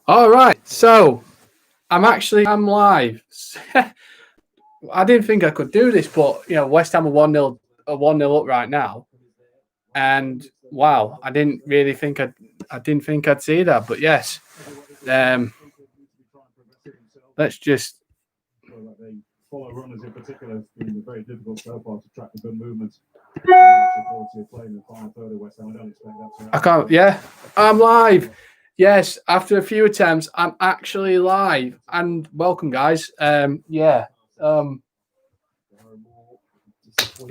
All right, so I'm live. I didn't think I could do this, but West Ham are 1-0 up right now, and wow, I didn't think I'd see that, but yes. Let's just follow runners in particular. It's been very difficult so far to track the good movement. I can't. Yeah, I'm live. Yes, after a few attempts, I'm actually live. And welcome, guys. I can't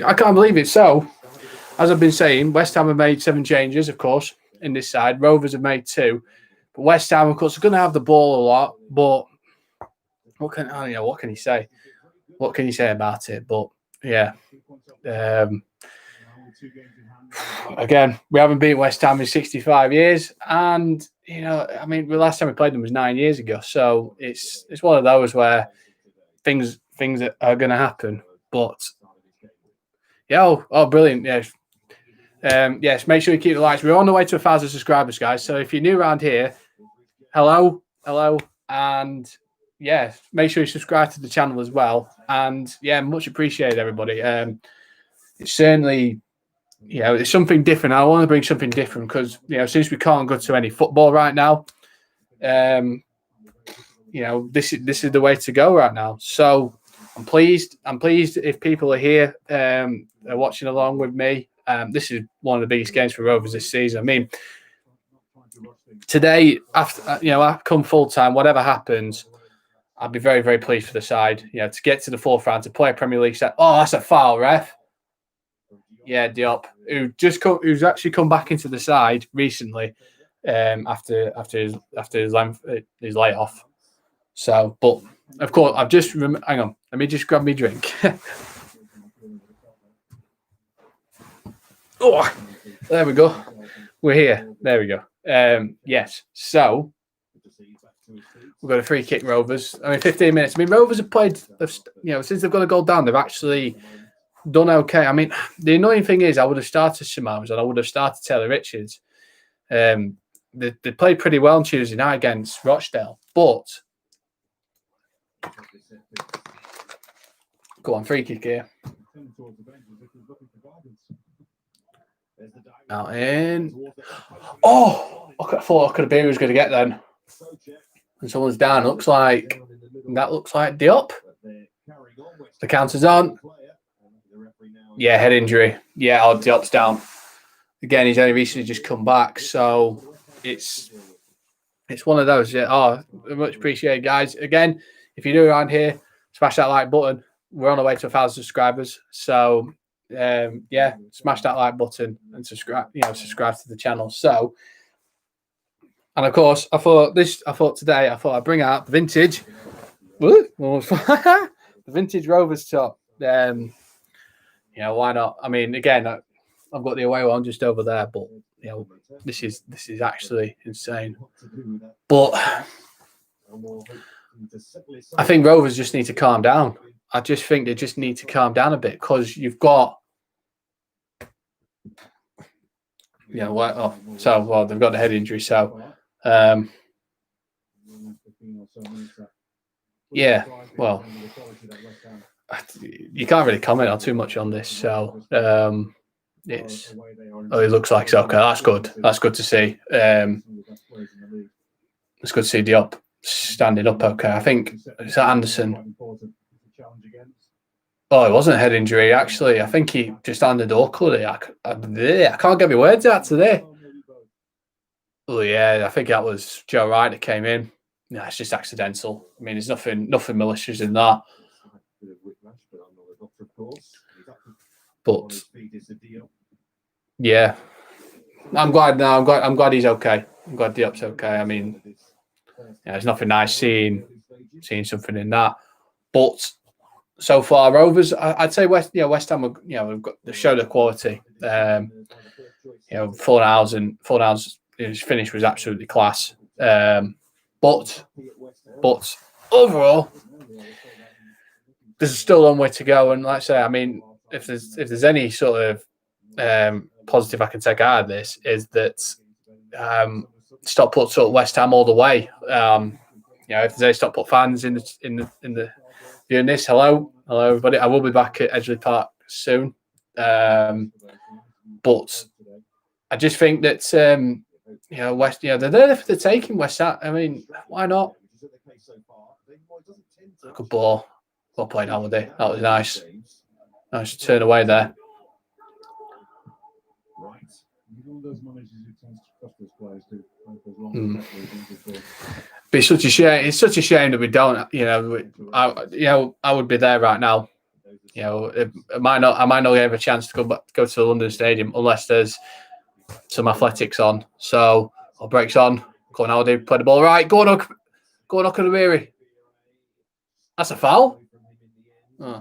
believe it. So, as I've been saying, West Ham have made 7 changes, of course, in this side. Rovers have made 2. But West Ham, of course, are going to have the ball a lot. But what can you say? What can you say about it? But yeah. Again, we haven't beaten West Ham in 65 years. And, the last time we played them was 9 years ago. So it's one of those where things are going to happen. But, yeah, brilliant. Yes. Yes, make sure you keep the likes. We're on the way to 1,000 subscribers, guys. So if you're new around here, hello. And, yeah, make sure you subscribe to the channel as well. And, yeah, much appreciated, everybody. It's certainly... it's something different. I want to bring something different because, since we can't go to any football right now, this is the way to go right now. So I'm pleased if people are here, are watching along with me. This is one of the biggest games for Rovers this season. I mean, today, after come full time, whatever happens, I'd be very, very pleased for the side. To get to the forefront, to play a Premier League set. Oh, that's a foul, ref. Yeah, Diop, who's actually come back into the side recently, after his layoff. So, but of course, hang on. Let me just grab me drink. Oh, there we go. We're here. There we go. Yes. So we've got a free kick, Rovers. 15 minutes. Rovers have played. Since they've got a goal down, they've actually done okay. The annoying thing is I would have started Shimams and I would have started Taylor Richards. They played pretty well on Tuesday night against Rochdale, but go on, free kick here. Out in. Oh, I thought Akadabiri was going to get then. And someone's down. Looks like Diop. The counter's on. Yeah, head injury. Yeah, Diop's down. Again, he's only recently just come back, so it's one of those. Yeah. Oh, much appreciated, guys. Again, if you're new around here, smash that like button. We're on the way to 1,000 subscribers, so smash that like button and subscribe. Subscribe to the channel. So, and of course, I thought today I'd bring out the vintage. The vintage Rovers top. Why not? Again, I've got the away one just over there, but this is actually insane. But I think Rovers just need to calm down. I just think they just need to calm down a bit because you've got they've got the head injury, so you can't really comment on too much on this. So it looks like it's okay. That's good. That's good to see. It's good to see Diop standing up okay. I think is that Anderson. Oh, it wasn't a head injury actually. I think he just handed awkwardly. I can't get my words out today. Oh yeah, I think that was Joe Wright that came in. No, it's just accidental. There's nothing malicious in that. But yeah, I'm glad he's okay. I'm glad Diop's okay. There's nothing nice seeing something in that. But so far, Rovers, I'd say West Ham, we've got to show the quality. 4 hours, his finish was absolutely class. But overall, there's still a long way to go. And like I say, if there's any sort of positive I can take out of this is that Stockport up West Ham all the way. If there's any Stockport fans in the viewing this, hello everybody. I will be back at Edgeley Park soon, but I just think that they're there for the taking. West Ham. I mean, why not? Good ball. Well played, Holiday. That was nice. Nice turn away there. But it's such a shame. It's such a shame that we don't. I would be there right now. I might not have a chance to go to the London Stadium unless there's some athletics on. So breaks on. Go on, Holiday. Play the ball right. Go on, Okunawiri. That's a foul. Oh.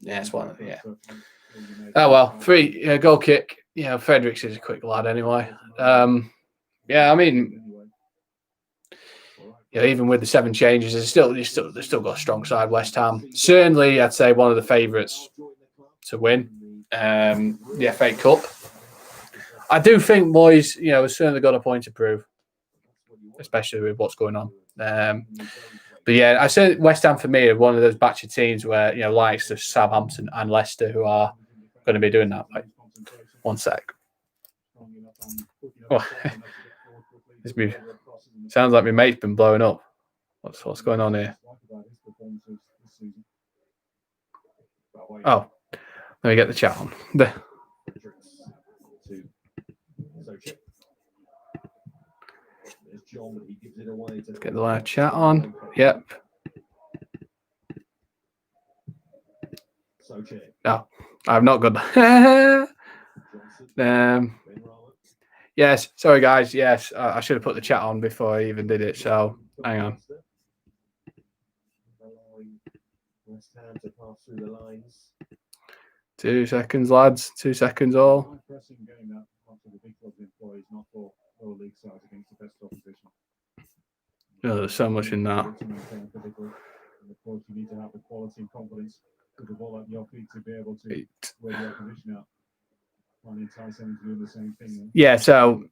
Yeah, it's one. Yeah. Oh well, free goal kick. Fredericks is a quick lad anyway. I mean, even with the 7 changes, they've still got a strong side. West Ham, certainly, I'd say one of the favourites to win the FA Cup. I do think, boys, we've certainly got a point to prove, especially with what's going on. But yeah, I say West Ham for me are one of those batch of teams where likes of Southampton and Leicester who are going to be doing that. Like, one sec. Oh. Sounds like my mate's been blowing up. What's going on here? Oh, let me get the chat on. Let's get the live chat on. Yep. No, I've not got. Yes, sorry guys. Yes, I should have put the chat on before I even did it. So hang on. 2 seconds, lads. 2 seconds all. Oh, there's so much in that. Yeah, so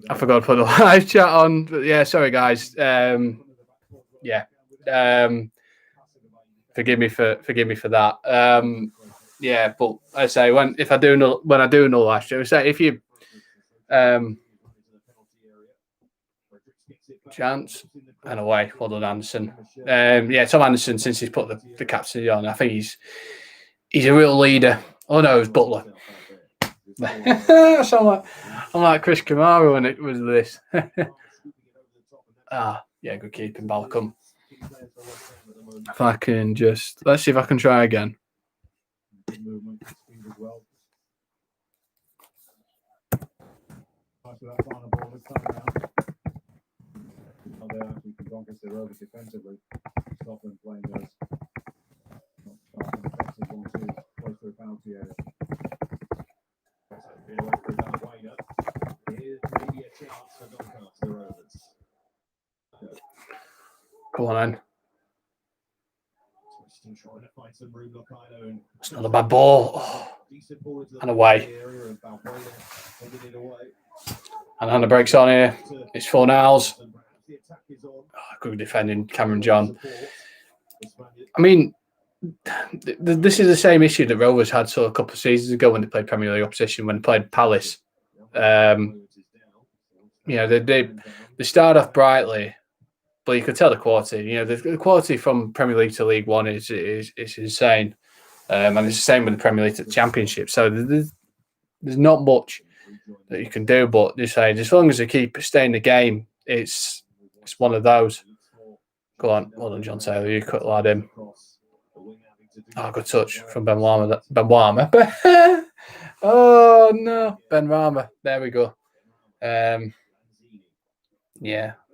I forgot to put the live chat on. But yeah, sorry guys. Forgive me for that. Yeah, but I say when I do no live stream, I say if you chance and away, well done, Anderson. Tom Anderson, since he's put the captaincy on, I think he's a real leader. Oh no, it was Butler. I'm like Chris Kamara when it was this. Good keeping, Balcom. If I can let's see if I can try again. Doncaster Rovers defensively. Scotland playing those. Close to the penalty area. Come on, then. It's not a bad ball. Oh. And away. And Hannah breaks on here. It's 4 now's. Good defending, Cameron John. I mean, this is the same issue that Rovers had a couple of seasons ago when they played Premier League opposition, when they played Palace. They start off brightly, but you could tell the quality. The quality from Premier League to League One is insane, and it's the same with the Premier League to the Championship. So there's not much that you can do, but just say as long as they keep staying in the game, it's one of those. Go on, well done, John Taylor. You cut lad in. Oh, good touch from Ben Warmer. Oh no, Ben Rama. There we go. Yeah.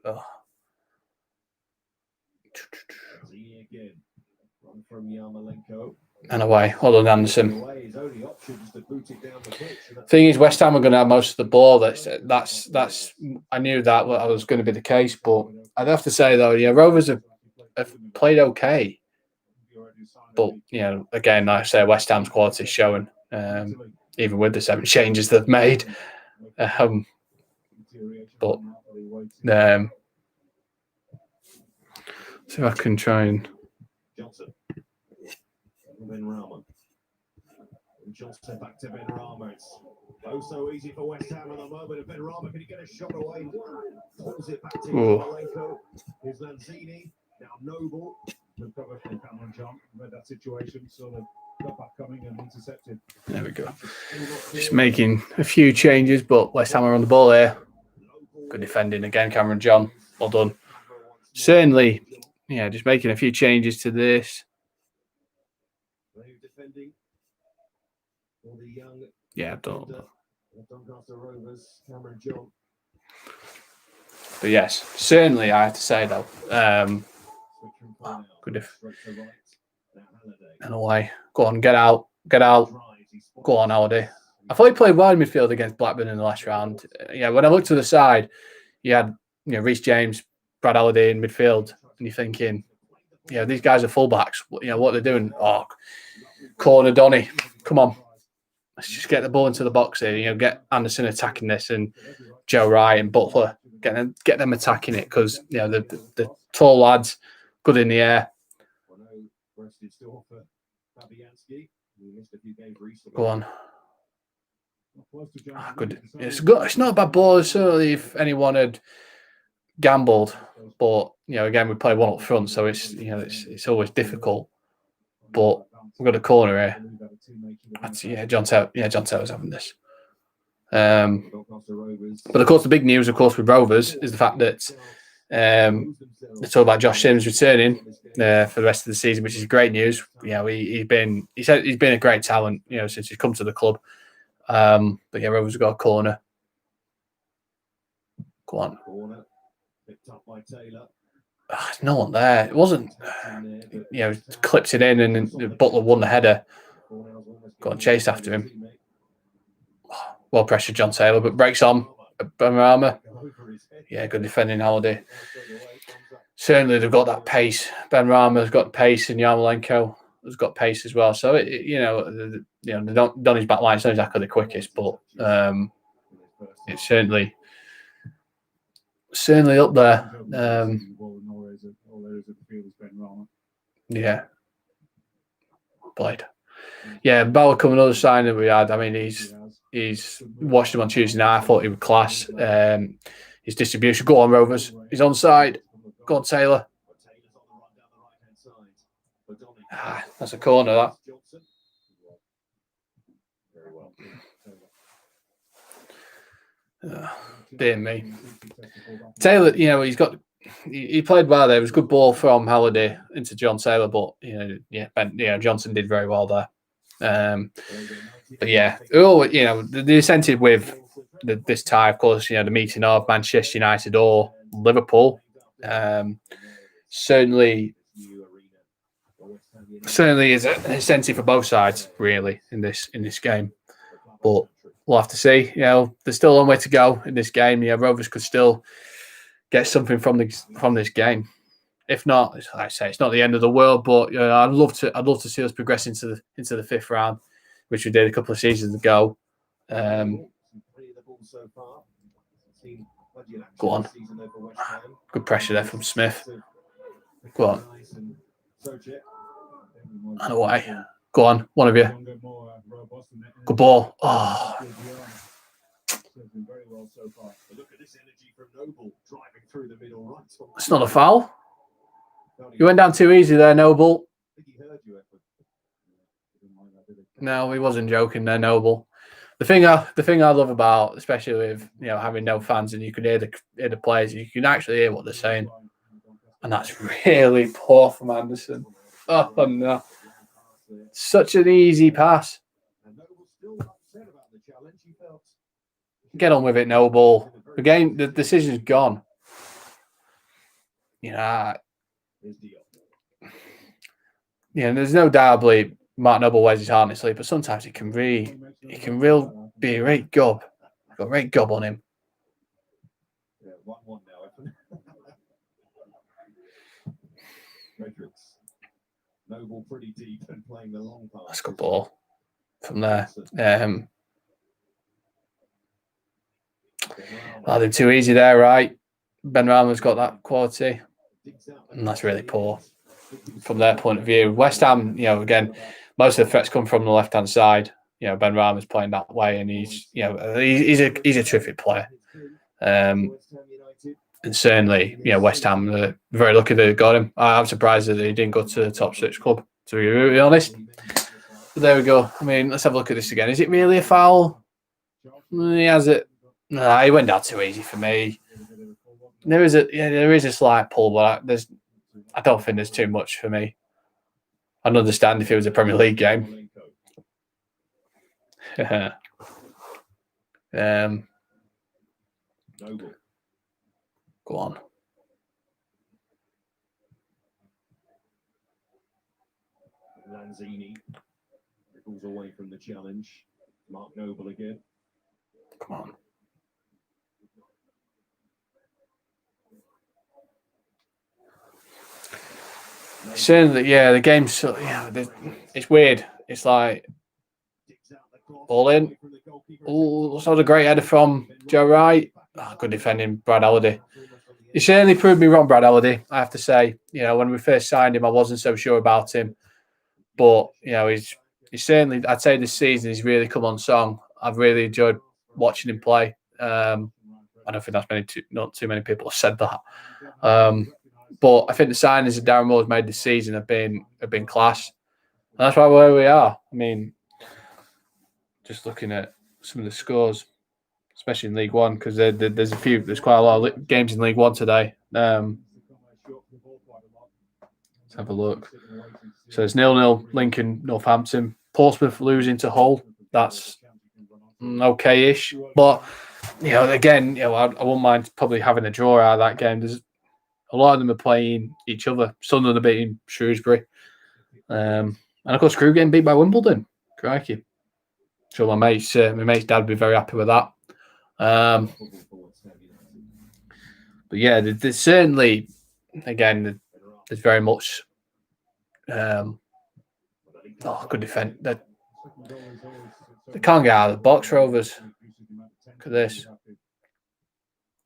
Oh. And away. Hold on, Anderson. Thing is, West Ham are going to have most of the ball. That's. I knew that was going to be the case, but I'd have to say though, Rovers have played okay. But again, like I say, West Ham's quality is showing, even with the 7 changes they've made. But see if I can try and. Johnson back to Benrahma. It's so easy for West Ham at the moment. Benrahma, can he get a shot away? Pulls it back to Yarmolenko. Here's Lanzini. Now Noble. The cover from Cameron John. Read that situation, sort of got back coming and intercepted. There we go. Just making a few changes, but West Ham are on the ball here. Good defending again, Cameron John. Well done. Certainly, yeah, just making a few changes to this. Yeah, I've done. Doncaster Rovers, Cameron John. But yes, certainly I have to say though, good if and away. Go on, get out. Go on, Aldi. I thought he played well in midfield against Blackburn in the last round. Yeah, when I looked to the side, you had Reece James, Brad Halliday in midfield, and you're thinking, these guys are fullbacks. What they're doing? Oh, corner Donny, come on. Let's just get the ball into the box here. Get Anderson attacking this and Joe Wright and Butler get them attacking it because the tall lads good in the air. Go on. Good. It's good. It's not a bad ball. Certainly, if anyone had gambled, but again, we play one up front, so it's always difficult. But we've got a corner here. John Taylor's having this. But of course, the big news, with Rovers is the fact that they talk about Josh Sims returning for the rest of the season, which is great news. He's been a great talent, since he's come to the club. But yeah, Rovers have got a corner. Go on. No one there. It wasn't. Clips it in, and Butler won the header. Go on, chased after him. Well pressured John Taylor, but breaks on. Benrahma. Yeah, good defending Halliday. Certainly, they've got that pace. Benrahma's got pace, and Yarmolenko has got pace as well. So Donny's back line is not exactly the quickest, but it's certainly up there. Yeah, played. Yeah, Bauer coming another sign that we had. I mean, he's watched him on Tuesday night. I thought he was class. His distribution. Go on, Rovers. He's onside. Go on, Taylor. That's a corner, that. Dear me. Taylor, he played well there. It was a good ball from Halliday into John Taylor, but Johnson did very well there. But yeah, the incentive with this tie, of course, the meeting of Manchester United or Liverpool, certainly is an incentive for both sides, really, in this game. But we'll have to see. There's still a long way to go in this game. Rovers could still get something from this game. If not, like I say, it's not the end of the world. But I'd love to see us progress into the fifth round, which we did a couple of seasons ago. Go on. Good pressure there from Smith. Go on. And away. Go on, one of you. Good ball. Oh. It's not a foul. You went down too easy there, Noble. No, he wasn't joking there, Noble. The thing I love about, especially with having no fans and you can hear the players, you can actually hear what they're saying, and that's really poor from Anderson. Oh no, such an easy pass. Get on with it, Noble. The game, the decision's gone. There's no doubt, I believe Mark Noble wears his heart on his sleeve, but sometimes he can be a great gob. Got a great gob on him. Yeah, 1-1 now. Fredericks. Noble pretty deep and playing the long pass. That's a good ball from there. I think too easy there, right? Ben Rama's got that quality, and that's really poor from their point of view. West Ham, again, most of the threats come from the left-hand side. Ben Rama's playing that way, and he's a terrific player. And certainly, West Ham are very lucky they got him. I'm surprised that he didn't go to the top 6 club, to be really honest. But there we go. I mean, let's have a look at this again. Is it really a foul? He has it. No, he went down too easy for me. There is a slight pull, but I don't think there's too much for me. I'd understand if it was a Premier League game. Go on. Lanzini pulls away from the challenge. Mark Noble again. Come on. Saying that, the game's it's weird. It's like all in. Oh, saw the great header from Joe Wright. Good defending, Brad Halliday. He certainly proved me wrong, Brad Halliday, I have to say. When we first signed him, I wasn't so sure about him. But, he's certainly, I'd say this season, he's really come on song. I've really enjoyed watching him play. I don't think not too many people have said that. But I think the signings that Darren Moore's made this season have been class. And that's why where we are. I mean, just looking at some of the scores, especially in League One, because there's quite a lot of games in League One today. Let's have a look. So it's 0-0 Lincoln, Northampton. Portsmouth losing to Hull. That's okay-ish. But, again, I wouldn't mind probably having a draw out of that game. There's a lot of them are playing each other. Sunderland are beating Shrewsbury. And, of course, Crewe getting beat by Wimbledon. Crikey. So my mate's dad would be very happy with that. But yeah, there's certainly, again, there's very much good defense. They can't get out of the box, Rovers. Look at this.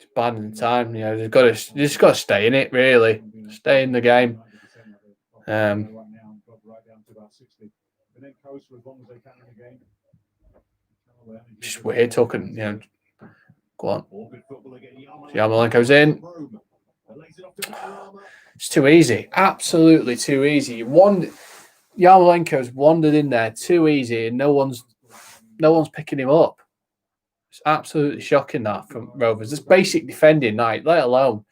It's bad in time. They've just got to stay in it, really. Stay in the game. Just weird talking, go on. Yarmolenko's in. It's too easy. Absolutely too easy. Yarmolenko's wandered in there too easy, and no one's picking him up. It's absolutely shocking that from Rovers. This basic defending night, let alone.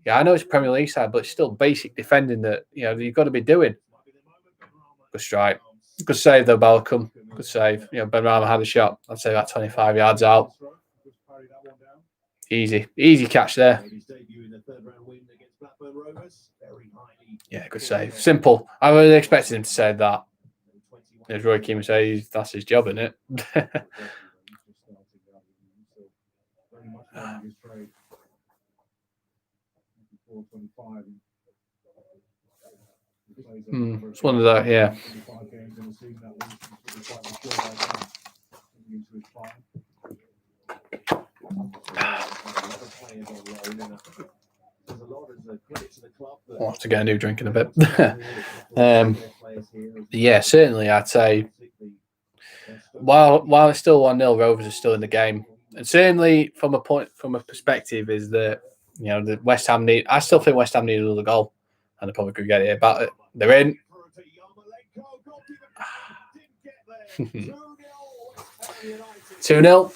Yeah, I know it's Premier League side, but it's still basic defending that you've got to be doing. Good strike. Good save though, Balcom. Good save. Ben Rama had a shot. I'd say about 25 yards out. Easy catch there. Yeah, good save. Simple. I really expected him to say that. As Roy Keane would say, that's his job, isn't it? It's one of that, yeah. I'll have to get a new drink in a bit. Yeah, certainly I'd say while it's still 1-0, Rovers are still in the game. And certainly from a perspective is that the West Ham I still think West Ham need another goal. And they probably could get it about it. They're in. 2-0.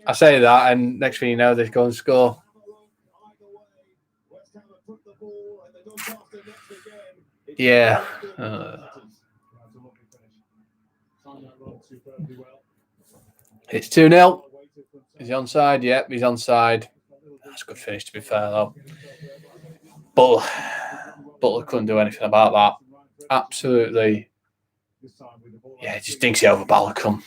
I say that, and next thing you know, they go and score. Yeah. It's 2-0. Is he onside? Yep, he's onside. That's a good finish, to be fair, though. Butler couldn't do anything about that. Absolutely. Yeah, just dinks it over Balcom.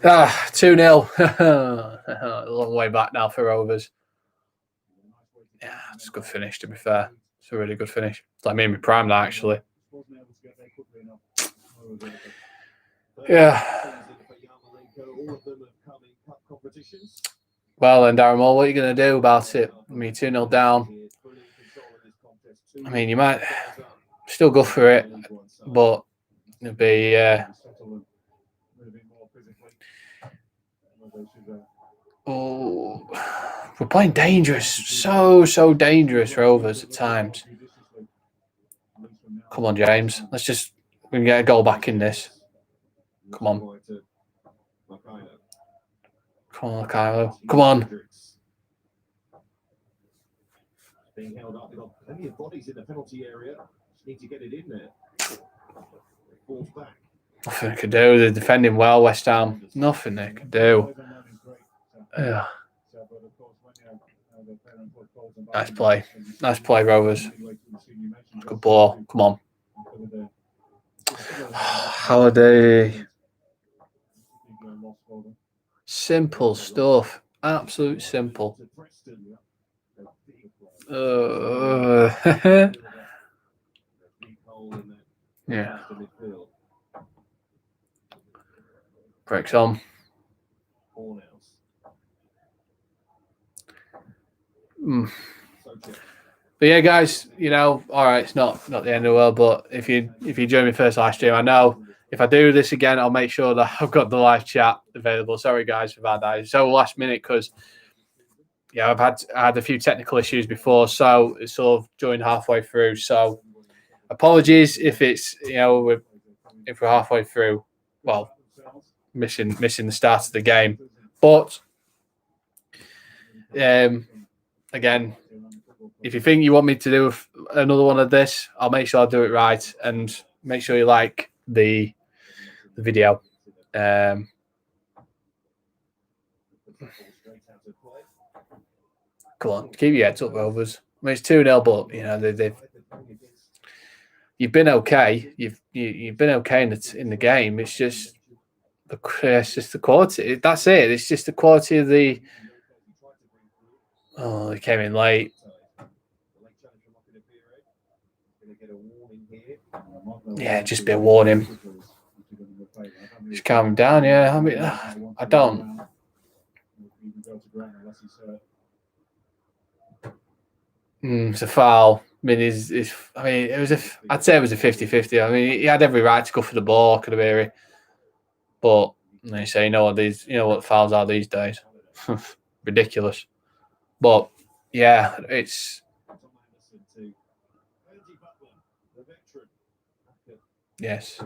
2-0. A long way back now for Rovers. Yeah, it's a good finish, to be fair. It's a really good finish. It's like me in my prime now, actually. Yeah. All of them have come in cup competitions. Well, then, Darren Moore, what are you going to do about it? I mean, 2-0 down. I mean, you might still go for it, but it'll be... oh, we're playing dangerous. So dangerous, Rovers, at times. Come on, James. We can get a goal back in this. Come on. Come on, Kylo. Come on. Being held up, they've got plenty of bodies in the penalty area. Just need to get it in there. Falls back. Nothing they could do. They're defending well, West Ham. Nothing they could do. Yeah. Nice play. Nice play, Rovers. Good ball. Come on. Holiday. Simple stuff. Absolute simple. Yeah. Breaks on. But yeah, guys, all right, it's not the end of the world, but if you join me first live stream, I know if I do this again, I'll make sure that I've got the live chat available. Sorry, guys, for that. It's so last minute because I had a few technical issues before, so it's sort of joined halfway through. So apologies if it's if we're halfway through. Well, missing the start of the game, but again, if you think you want me to do another one of this, I'll make sure I do it right, and make sure you like the video. Come on, keep your heads up, Rovers. I mean, it's 2-0, but you've been okay. You've been okay in the game. It's just the quality. That's it. It's just the quality of the. Oh, he came in late. Yeah, just be a warning. Just calm him down. Yeah, I mean, I don't. It's a foul. I mean, I'd say it was a 50-50. I mean, he had every right to go for the ball, Kadabiri. But they say, what fouls are these days? Ridiculous. But yeah, it's yes.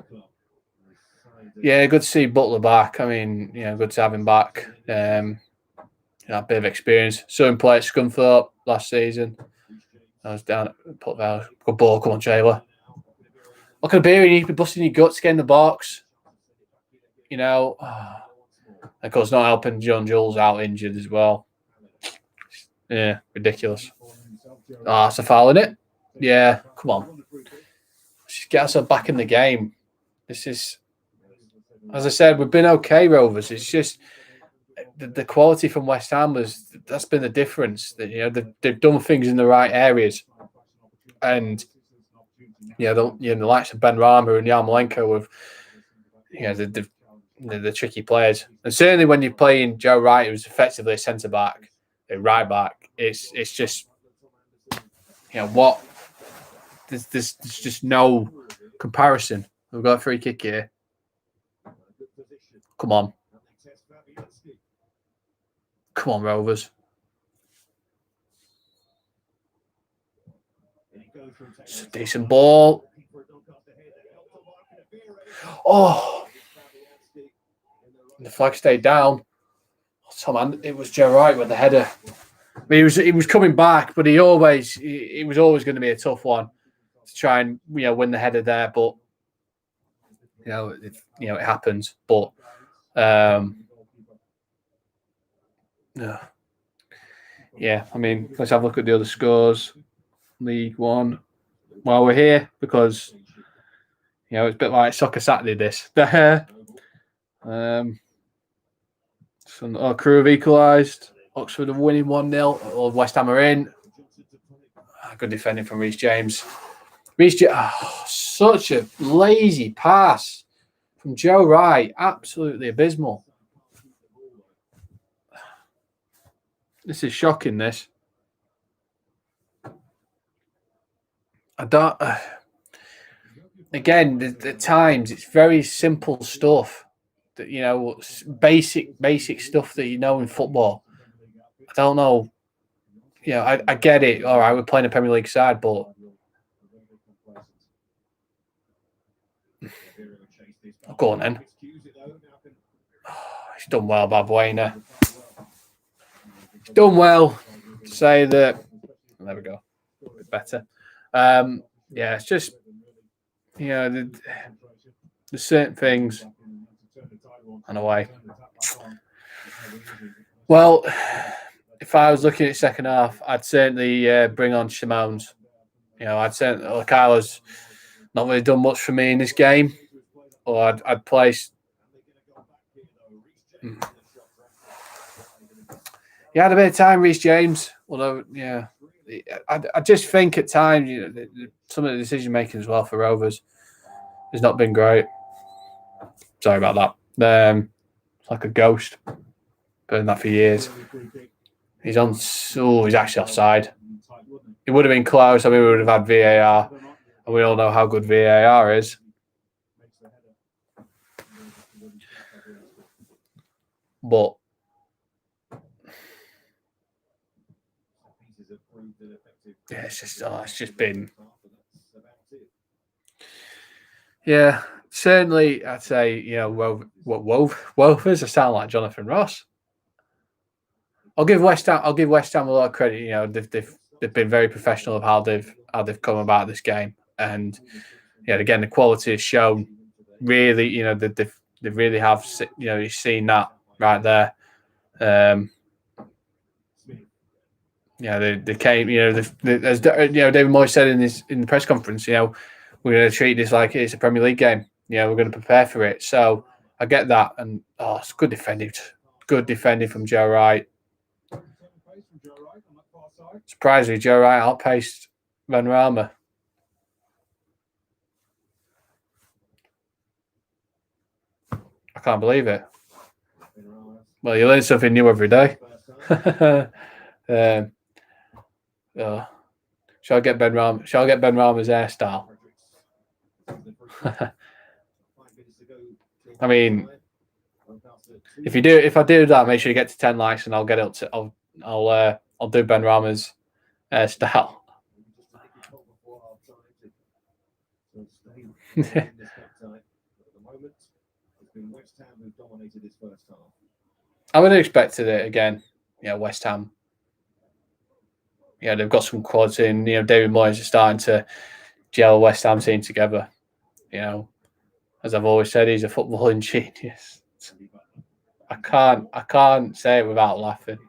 Yeah, good to see Butler back. I mean, good to have him back. A bit of experience. Saw him play at Scunthorpe last season. I was down at Put Vale. Good ball, come on, Taylor. Look at Beery, you need to be busting your guts, get in the box. Of course, not helping John Jules out injured as well. Yeah, ridiculous. That's a foul, isn't it? Yeah, come on. Just get ourselves back in the game. This is, as I said, we've been okay, Rovers. It's just the quality from West Ham that's been the difference. That they've done things in the right areas, and the likes of Ben Rama and Yarmolenko with the tricky players, and certainly when you're playing Joe Wright, who's effectively a centre back, a right back, it's just what there's just no comparison. We've got a free kick here. Come on. Come on, Rovers. It's a decent ball. Oh. The flag stayed down. It was Joe Wright with the header. I mean, he was coming back, but it was always going to be a tough one to try and win the header there. But it happens. But yeah, I mean, let's have a look at the other scores. League One. While we're here, because it's a bit like Soccer Saturday. This. Crew have equalised. Oxford are winning 1-0. Or West Ham are in. Good defending from Reece James. Such a lazy pass from Joe Wright. Absolutely abysmal. This is shocking, this. I don't... again, at times, it's very simple stuff. That, you know, basic stuff that you know in football. I don't know. You know, I get it. All right, we're playing a Premier League side, but go on then. Oh, he's done well, Balbuena. He's done well. Say that. There we go. A bit better. Yeah, it's just, you know, there's certain things in a way. Well, if I was looking at second half, I'd certainly bring on Shimones. You know, I'd say Kyler's not really done much for me in this game, or I'd place. He had a bit of time, Reece James. Although, yeah, I just think at times, you know, some of the decision making as well for Rovers has not been great. Sorry about that. It's like a ghost. Been that for years. He's on. Oh, he's actually offside. It would have been close. I mean, we would have had VAR, and we all know how good VAR is. But yeah, it's just been. Yeah, certainly, I'd say, you know, Rovers. I sound like Jonathan Ross. I'll give West Ham a lot of credit. You know, they've been very professional of how they've come about this game, and yeah, again, the quality is shown. Really, you know, they really have. You know, you've seen that right there. Yeah, they came. You know, as you know, David Moyes said in the press conference, you know, we're going to treat this like it's a Premier League game. You know, we're going to prepare for it. So I get that, and it's good defending from Joe Wright. Surprisingly, Joe Wright outpaced Benrahma. I can't believe it. Well, you learn something new every day. Shall I get Benrahma's hairstyle? I mean, if I do that, make sure you get to 10 likes, and I'll get up to. I'll do Benrahma's hairstyle. I would have expected it again. Yeah, West Ham. Yeah, they've got some quality, and you know, David Moyes is starting to gel West Ham team together. You know, as I've always said, he's a footballing genius. I can't say it without laughing.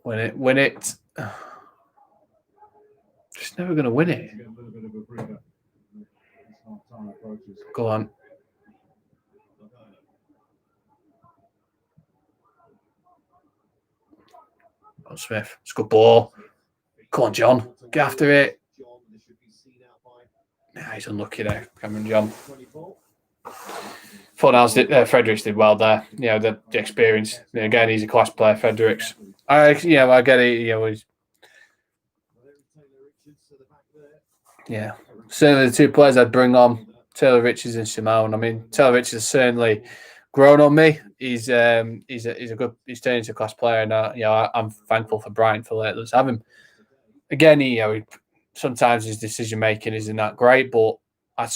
Win it. Just never going to win it. Go on. Oh, Smith. It's a good ball. Come on, John. Get after it. Yeah, he's unlucky there, Cameron John. Fredericks did well there. You know, the experience. You know, again, he's a class player, Fredericks. I get it. You know, yeah. Certainly the two players I'd bring on, Taylor Richards and Simone. I mean, Taylor Richards has certainly grown on me. He's turned into a class player, and you know, I'm thankful for Brian for letting us have him. Again, sometimes his decision making isn't that great, but I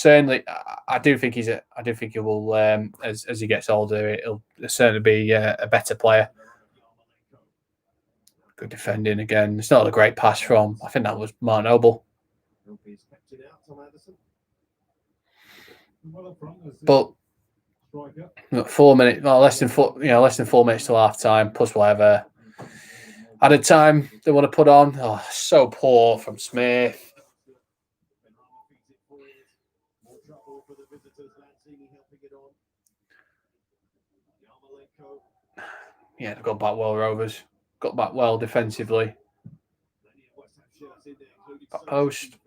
do think he will as he gets older, he'll certainly be a better player. Good defending again. It's not a great pass from. I think that was Mark Noble. But 4 minutes, well, less than 4 minutes till half time, plus whatever added time they want to put on. Oh, so poor from Smith. Yeah, they've got back well, Rovers. Got back well defensively. Back post.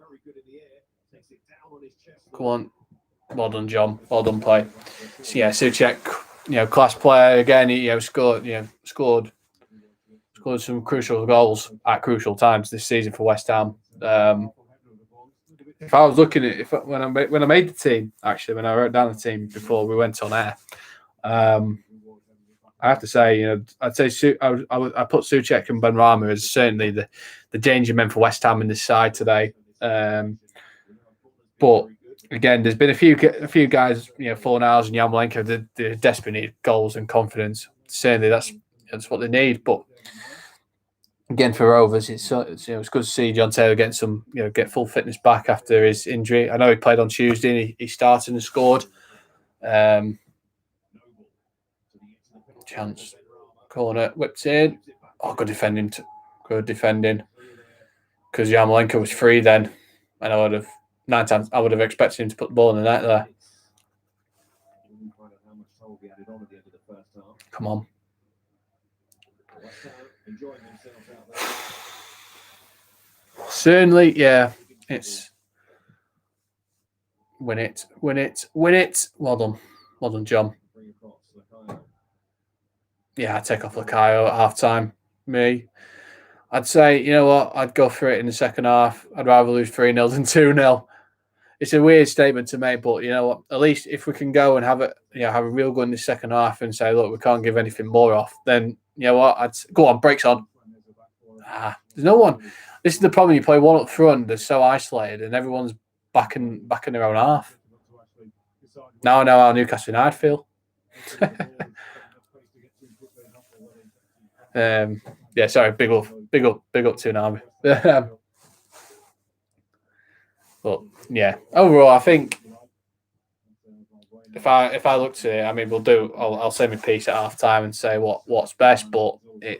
Come on. Well done, John. Well done, play. So yeah, Souček, class player again. He scored some crucial goals at crucial times this season for West Ham. If I was looking at when I made the team, actually, when I wrote down the team before we went on air, I have to say, I'd say I put Souček and Benrahma as certainly the danger men for West Ham in this side today. But again, there's been a few guys, Fornals and Yarmolenko, they desperately need goals and confidence. Certainly, that's what they need. But again, for Rovers, it's good to see John Taylor getting get full fitness back after his injury. I know he played on Tuesday and he started and scored. Chance, corner, whipped in. Oh, good defending. Because Yarmolenko was free then, and I would have expected him to put the ball in the net there. Come on. Certainly, yeah. It's win it. Well done, John. Yeah, I'd take off Lakayo at half-time. Me. I'd say, you know what? I'd go for it in the second half. I'd rather lose 3-0 than 2-0. It's a weird statement to make, but you know what? At least if we can go and have a real go in the second half and say, look, we can't give anything more off, then you know what? I'd go on, breaks on. There's no one. This is the problem. You play one up front, they're so isolated, and everyone's backing their own half. Now I know how Newcastle United feel. Yeah, sorry, big up to Nami. But yeah, overall, I think if I look to it, I mean, I'll say my piece at half time and say what's best, but I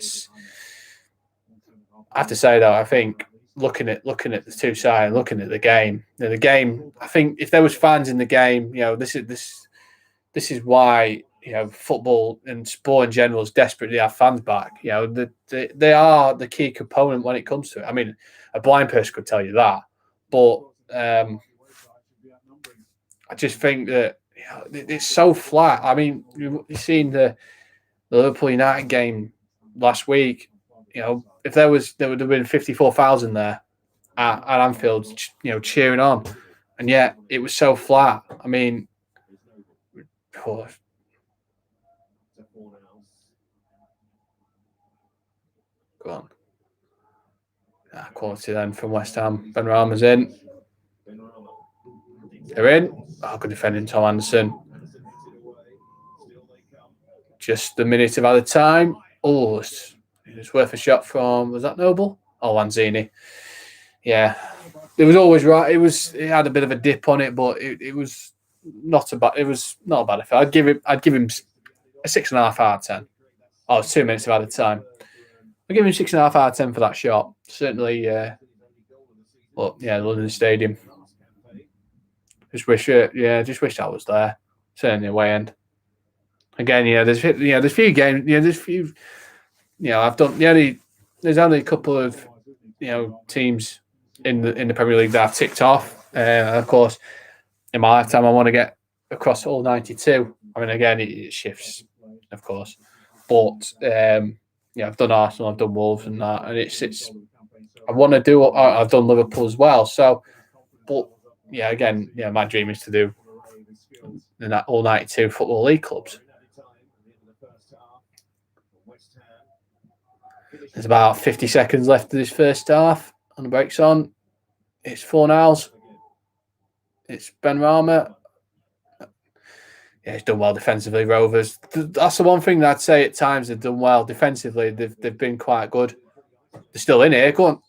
have to say though, I think looking at the two sides, looking at the game, I think if there was fans in the game, this is why football and sport in general is desperate to have fans back. They are the key component when it comes to it. I mean, a blind person could tell you that, but I just think that it's so flat. I mean, you've seen the Liverpool United game last week. If there would have been 54,000 there at Anfield, cheering on, and yet it was so flat. I mean, go on. Quality then from West Ham. Benrahma's in. They're in. Oh, good defending, Tom Anderson. Just a minute of other time. Oh, it's worth a shot from, was that Noble? Oh, Lanzini. Yeah. It was always right. It had a bit of a dip on it, but it was not a bad effort. I'd give him a 6.5 out of 10. Oh, it's 2 minutes of added time. I'll give him 6.5 out of 10 for that shot. Certainly, London Stadium. Just wish I was there. Certainly away end. Again, there's few games. There's few. I've done there's only a couple of teams in the Premier League that I've ticked off. Of course, in my lifetime, I want to get across all 92. I mean, again, it shifts, of course, but I've done Arsenal, I've done Wolves, and that, and it's. I want to do. I've done Liverpool as well. So, but again, my dream is to do all 92 Football League clubs. There's about 50 seconds left of this first half, and the break's on. It's Fornals. It's Benrahma. Yeah, he's done well defensively, Rovers. That's the one thing that I'd say at times they've done well defensively. They've been quite good. They're still in here. Go on.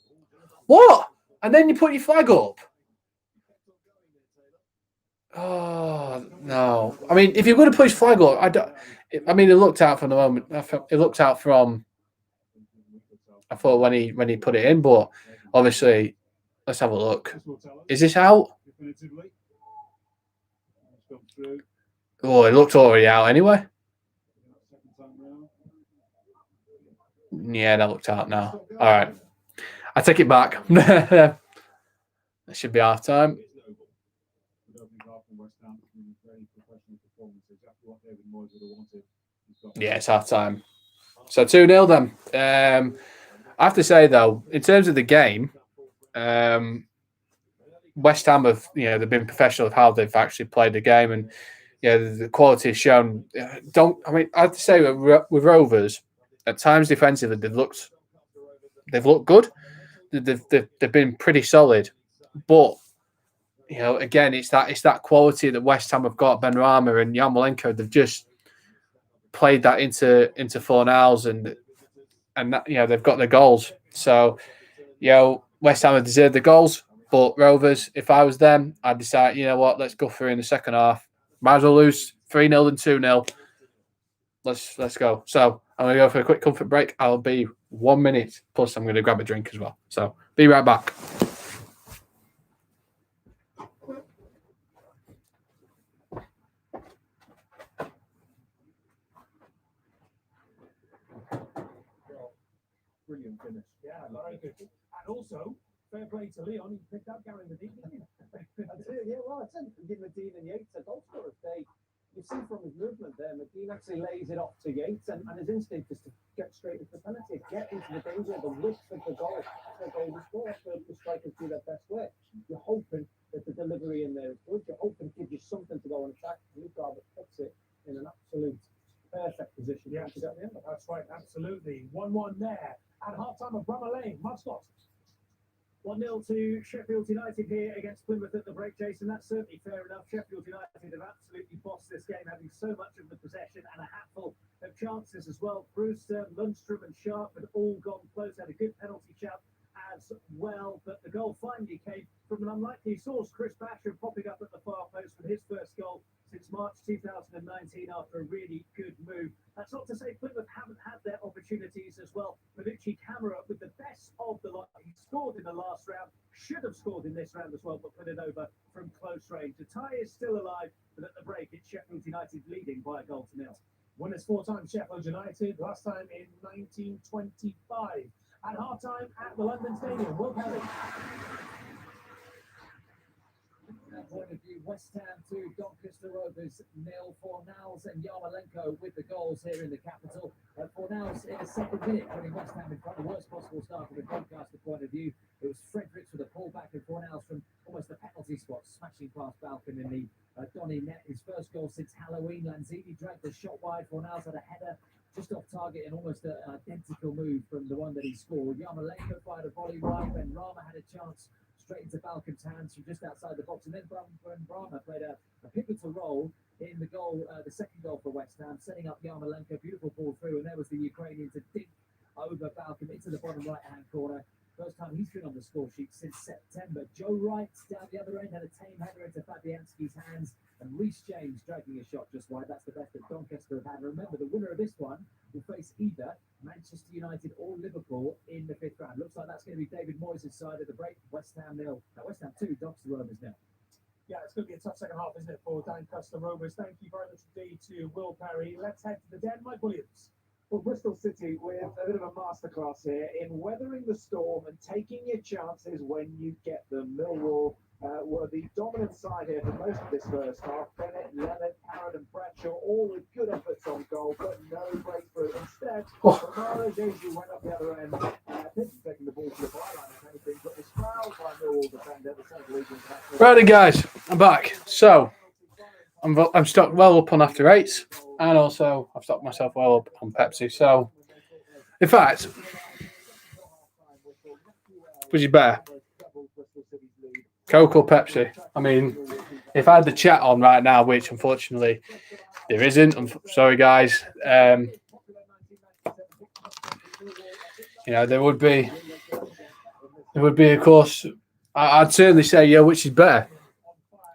What? And then you put your flag up. Oh, no. I mean, if you're going to put his flag up, it looked out from the moment. It looked out from, I thought, when he put it in, but obviously, let's have a look. Is this out? Oh, it looked already out anyway. Yeah, that looked out now. All right. I take it back. It should be half time. Yeah, it's half time. So 2-0 then. I have to say though, in terms of the game, West Ham have, they've been professional of how they've actually played the game, and the quality is shown. I have to say with Rovers, at times defensively they've looked good. They've been pretty solid, but again, it's that quality that West Ham have got. Benrahma and Yarmolenko, they've just played that into Fornals, and that, they've got their goals. So West Ham have deserved the goals, but Rovers, if I was them, I'd decide, let's go through in the second half. Might as well lose 3-0 and 2-0. Let's go. So I'm going to go for a quick comfort break. I'll be 1 minute, plus I'm going to grab a drink as well. So be right back. Brilliant finish. Yeah, very good. And also, fair play to Leon. He picked up Gary Medina, didn't he? Yeah, well, I said give Medina and Yates a goal scorer. You see from his movement there, Medina actually lays it off to Yates, and his instinct is to get straight into the penalty, get into the danger, the width of the goal. The goal to score, the strikers do their best work. You're hoping that the delivery in there is good. You're hoping to give you something to go and attack. Luke Garbutt puts it in an absolute perfect position. Yeah, that's right, absolutely. 1-1 there. At half-time of Bramall Lane, Mudslot. 1-0 to Sheffield United here against Plymouth at the break, Jason. That's certainly fair enough. Sheffield United have absolutely bossed this game, having so much of the possession and a hatful of chances as well. Brewster, Lundstrom and Sharp had all gone close, had a good penalty shout as well. But the goal finally came from an unlikely source. Chris Basham popping up at the far post for his first goal since March 2019 after a really good move. That's not to say Plymouth haven't had their opportunities as well. Manucci Camera with the best of the lot. He scored in the last round, should have scored in this round as well, but put it over from close range. The tie is still alive, but at the break, it's Sheffield United leading by a goal to nil. Winners 4 times Sheffield United, last time in 1925. At half-time at the London Stadium, Will Perry. Point of view, West Ham 2, Doncaster Rovers 0. Fornals and Yarmolenko with the goals here in the capital. Fornals in the second minute, putting West Ham in front. The worst possible start from the Doncaster point of view. It was Fredericks with a pullback and Fornals from almost the penalty spot, smashing past Balcon in the Donny net. His first goal since Halloween. Lanzini dragged the shot wide. Fornals had a header just off target and almost an identical move from the one that he scored. Yarmolenko fired a volley wide. Benrahma had a chance straight into Balcon's hands from just outside the box, and then Brahma played a pivotal role in the goal, the second goal for West Ham, setting up Yarmolenko, beautiful ball through, and there was the Ukrainian to dink over Balcon into the bottom right-hand corner. First time he's been on the score sheet since September. Joe Wright down the other end had a tame header into Fabianski's hands, and Reece James dragging a shot just wide. That's the best that Doncaster have had. Remember, the winner of this one will face either Manchester United or Liverpool in the 5th round. Looks like that's going to be David Moyes' side of the break. West Ham 0. West Ham 2, Doncaster Rovers 0. Yeah, it's going to be a tough second half, isn't it, for Doncaster Rovers? Thank you very much indeed to Will Parry. Let's head to the Den. Mike Williams. Well, Bristol City with a bit of a masterclass here in weathering the storm and taking your chances when you get them. Millwall were the dominant side here for most of this first half. Bennett, Leonard, Parrott and Bradshaw all with good efforts on goal, but no breakthrough. Instead, Romero Jeju went up the other end, taking the ball to the byline if anything, but was fouled by Millwall defender, the Central League international. Righty, guys, I'm back. So I'm stocked well up on after eights, and also I've stocked myself well up on Pepsi. So, in fact, which is better, Coke or Pepsi? I mean, if I had the chat on right now, which unfortunately there isn't, I'm sorry guys. There would be, of course. I'd certainly say, which is better,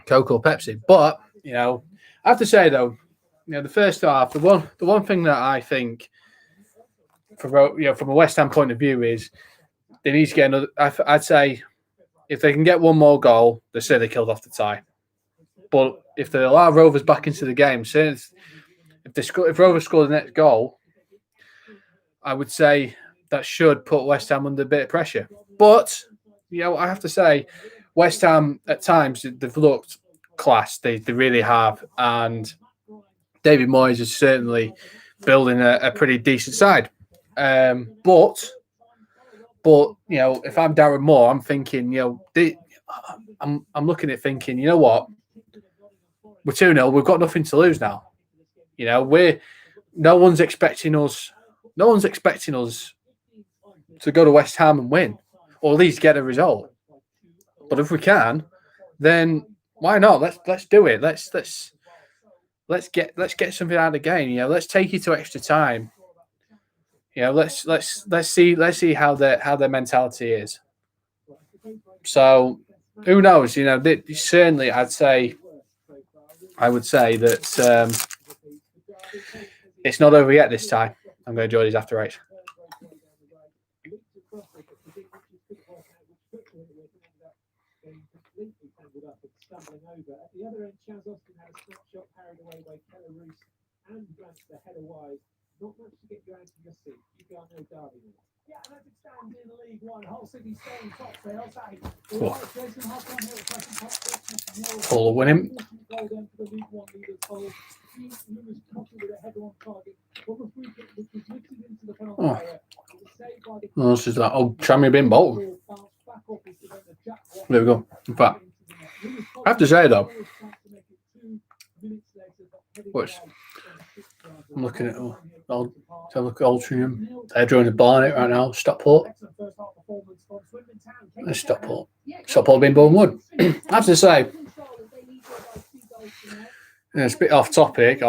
Coke or Pepsi? But I have to say though, the first half, the one thing that I think, from a West Ham point of view, is they need to get another. I'd say if they can get one more goal, they say they killed off the tie. But if they allow Rovers back into the game, since if Rovers score the next goal, I would say that should put West Ham under a bit of pressure. But I have to say, West Ham at times they've looked class. They really have. And David Moyes is certainly building a pretty decent side. But you know, if I'm Darren Moore, I'm thinking, you know, I'm looking at thinking, you know what, we're 2-0. We've got nothing to lose now. You know, no one's expecting us to go to West Ham and win, or at least get a result. But if we can, then why not? Let's do it. Let's get something out of the game. You know, let's take it to extra time. You know, let's see how their mentality is. So who knows? You know, certainly I would say that it's not over yet this time. I'm going to enjoy these after eight. At the other end, Chaz Austin had a snapshot carried away by Keller Roos and glanced the header wide. Not much to get you out of your seat. You can't know Derby. Yeah, and as it stands in League One, Hull City staying top. They'll say, Full winning. Oh, this is that old Trammy Bin Bowl. There we go. In fact, I have to say though, I'm looking at look at Altrincham. They're drawing a Barnet right now. Stockport. Stockport. Stockport being born wood. I have to say, it's a bit off topic.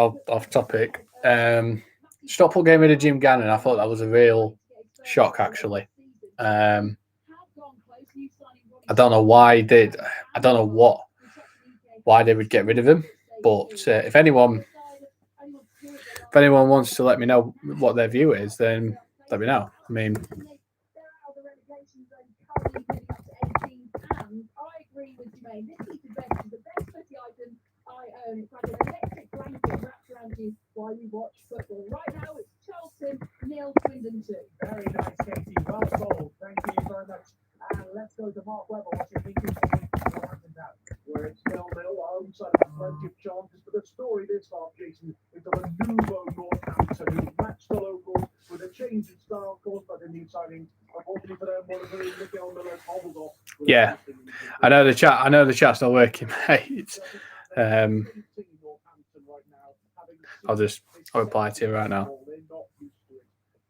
Stockport gave me to Jim Gannon. I thought that was a real shock, actually. I don't know why did. I don't know why they would get rid of him. But if anyone wants to let me know what their view is, then let me know. I mean, while you watch football. Right now it's Charlton 0, Swindon 2. Very nice, Katie. Well sold. Thank you very much. And let's go to Mark Webber. What's your thinking? Where it's 0-0, our own side of plenty of chances, but the story this half, Jason, is of a nouveau Northampton who matched the locals with a change in style caused by the new signing. Unfortunately for them, one of the Miguel Miller's hobbled off. Yeah, I know the chat's not working, mate. I'll reply to you right now.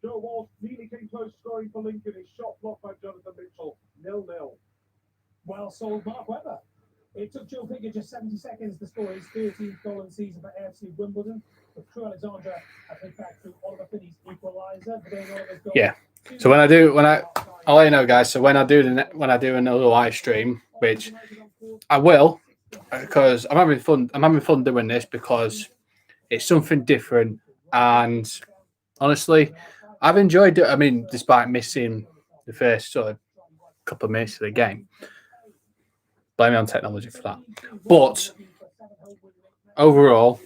Joe Walsh nearly came close to scoring for Lincoln. His shot blocked by Jonathan Mitchell. 0-0. Well sold, Mark Webber. It took Joe Figure just 70 seconds to score his 13th goal in the season for AFC Wimbledon. With Crew Alexandra, I think back to Oliver Finney's equaliser. Yeah. So I'll let you know, guys. So when I do another live stream, which I will, because I'm having fun. I'm having fun doing this because it's something different, and honestly, I've enjoyed it. I mean, despite missing the first sort of couple of minutes of the game, blame me on technology for that. But overall,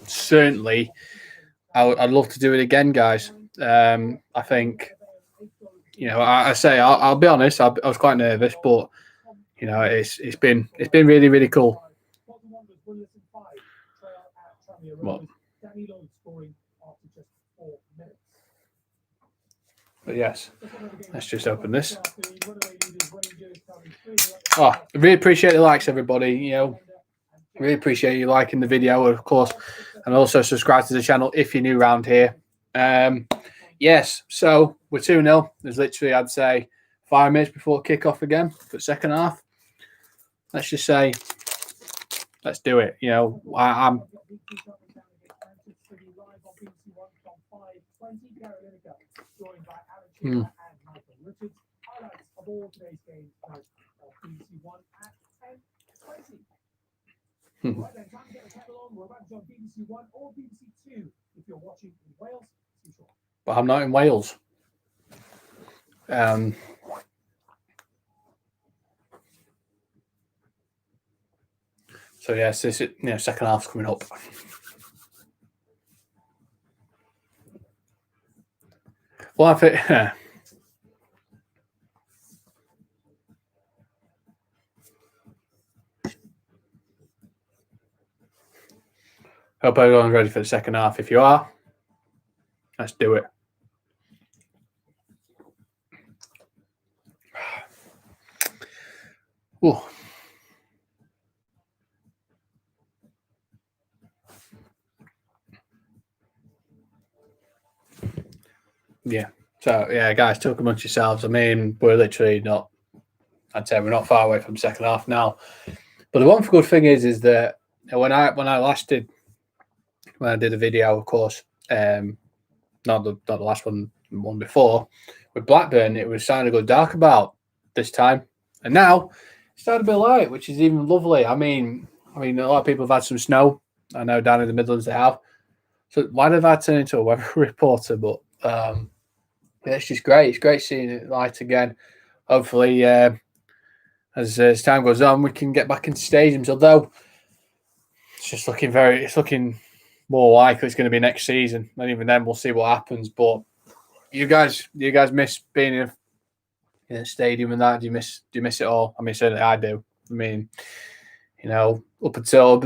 certainly, I'd love to do it again, guys. I think, you know, I'll be honest. I was quite nervous, but you know, it's been really, really cool. What? But yes, let's just open this. Oh, I really appreciate the likes, everybody. You know, really appreciate you liking the video, of course, and also subscribe to the channel if you're new around here. Yes, so we're 2-0. There's literally, I'd say, 5 minutes before kick-off again for the second half. Let's just say, let's do it. You know, I'm. But I'm not in Wales. So yes, this is, you know, second half's coming up. Well, I think. Hope everyone's ready for the second half. If you are, let's do it. Ooh. Yeah. So, yeah, guys, talk amongst yourselves. I mean, we're literally not, I'd say we're not far away from second half now. But the one good thing is that when I did a video, of course, not the last one before, with Blackburn, it was starting to go dark about this time. And now it's starting to be light, which is even lovely. I mean, a lot of people have had some snow. I know down in the Midlands they have. So why did I turn into a weather reporter? But it's just great. It's great seeing it light again. Hopefully, as time goes on, we can get back into stadiums. Although it's looking more likely it's going to be next season. And even then, we'll see what happens. But do you guys miss being in a stadium and that? Do you miss it all? I mean, certainly I do. I mean, up until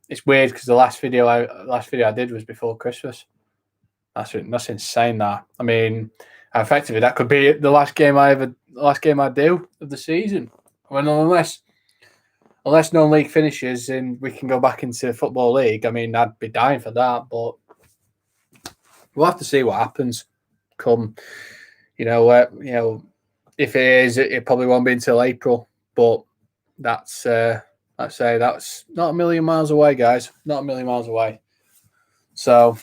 it's weird because the last video I did was before Christmas. That's insane. That, I mean, effectively that could be the last game I do of the season. I mean, unless non-league finishes and we can go back into Football League. I mean, I'd be dying for that, but we'll have to see what happens. Come, if it is, it probably won't be until April. But that's I'd say that's not a million miles away, guys. Not a million miles away. So.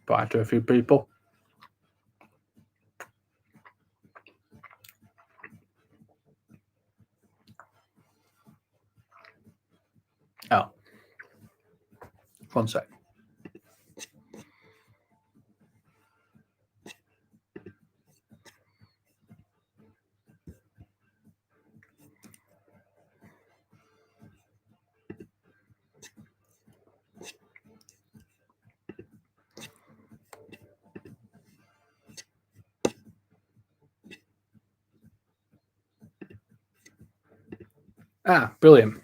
Bye to a few people. Oh, 1 sec. Brilliant.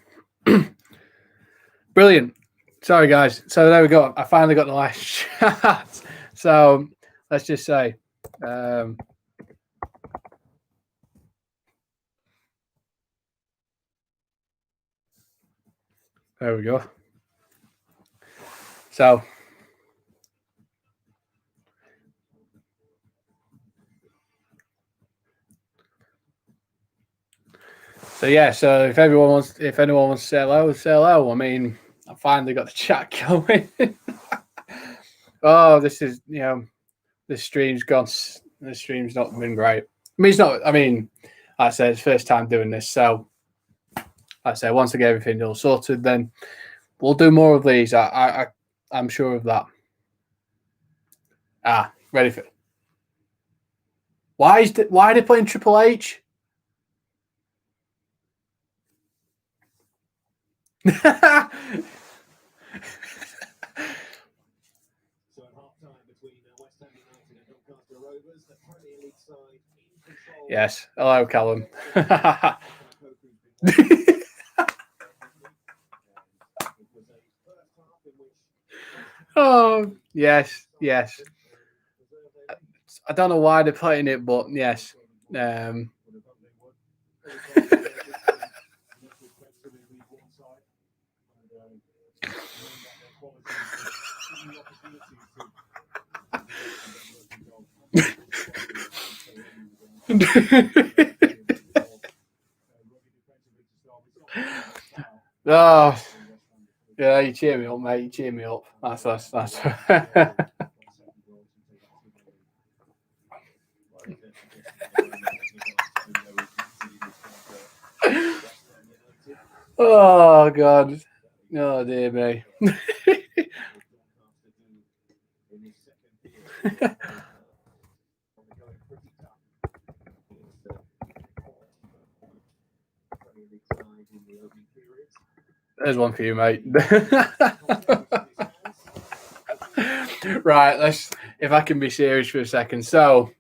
Brilliant. Sorry, guys. So there we go. I finally got the last shot. So let's just say, there we go. So yeah. So if anyone wants to say hello. I mean, I finally got the chat going. Oh, this is this stream's gone. This stream's not been great. I mean, it's not. I mean, like I said, it's first time doing this. So, like I say, once I get everything all sorted, then we'll do more of these. I'm sure of that. Ready for it. Why are they playing Triple H? So at half-time between West Ham United and Doncaster Rovers, the Premier League side in control. Yes. Hello, Callum. Oh, yes. I don't know why they're playing it, but yes. Oh, yeah, you cheer me up, mate. You cheer me up. That's. Oh God. Oh dear me. There's one for you, mate. Right, if I can be serious for a second. So,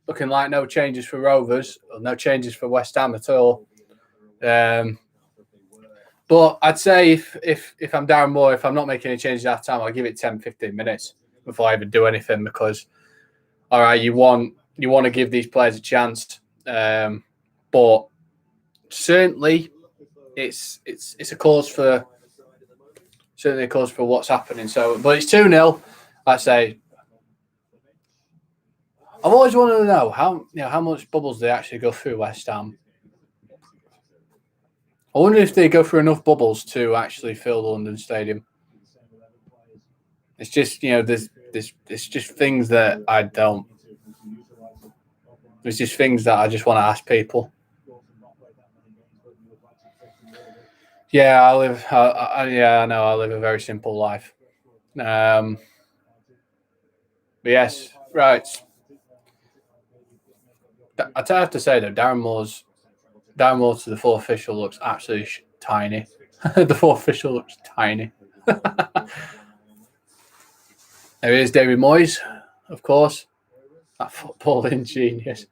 looking like no changes for Rovers, or no changes for West Ham at all. But I'd say if I'm Darren Moore, if I'm not making any changes at time, I'll give it 10, 15 minutes before I even do anything because, all right, you want to give these players a chance. But certainly it's a cause for what's happening. So, but it's 2-0. I'd say I've always wanted to know how much bubbles they actually go through West Ham. I wonder if they go through enough bubbles to actually fill the London Stadium. It's just there's just things that I don't. There's just things that I just want to ask people. Yeah, I live a very simple life. But yes, right. I have to say though, Darren Moore to the fourth official looks absolutely tiny. The fourth official looks tiny. There is David Moyes, of course. That footballing genius.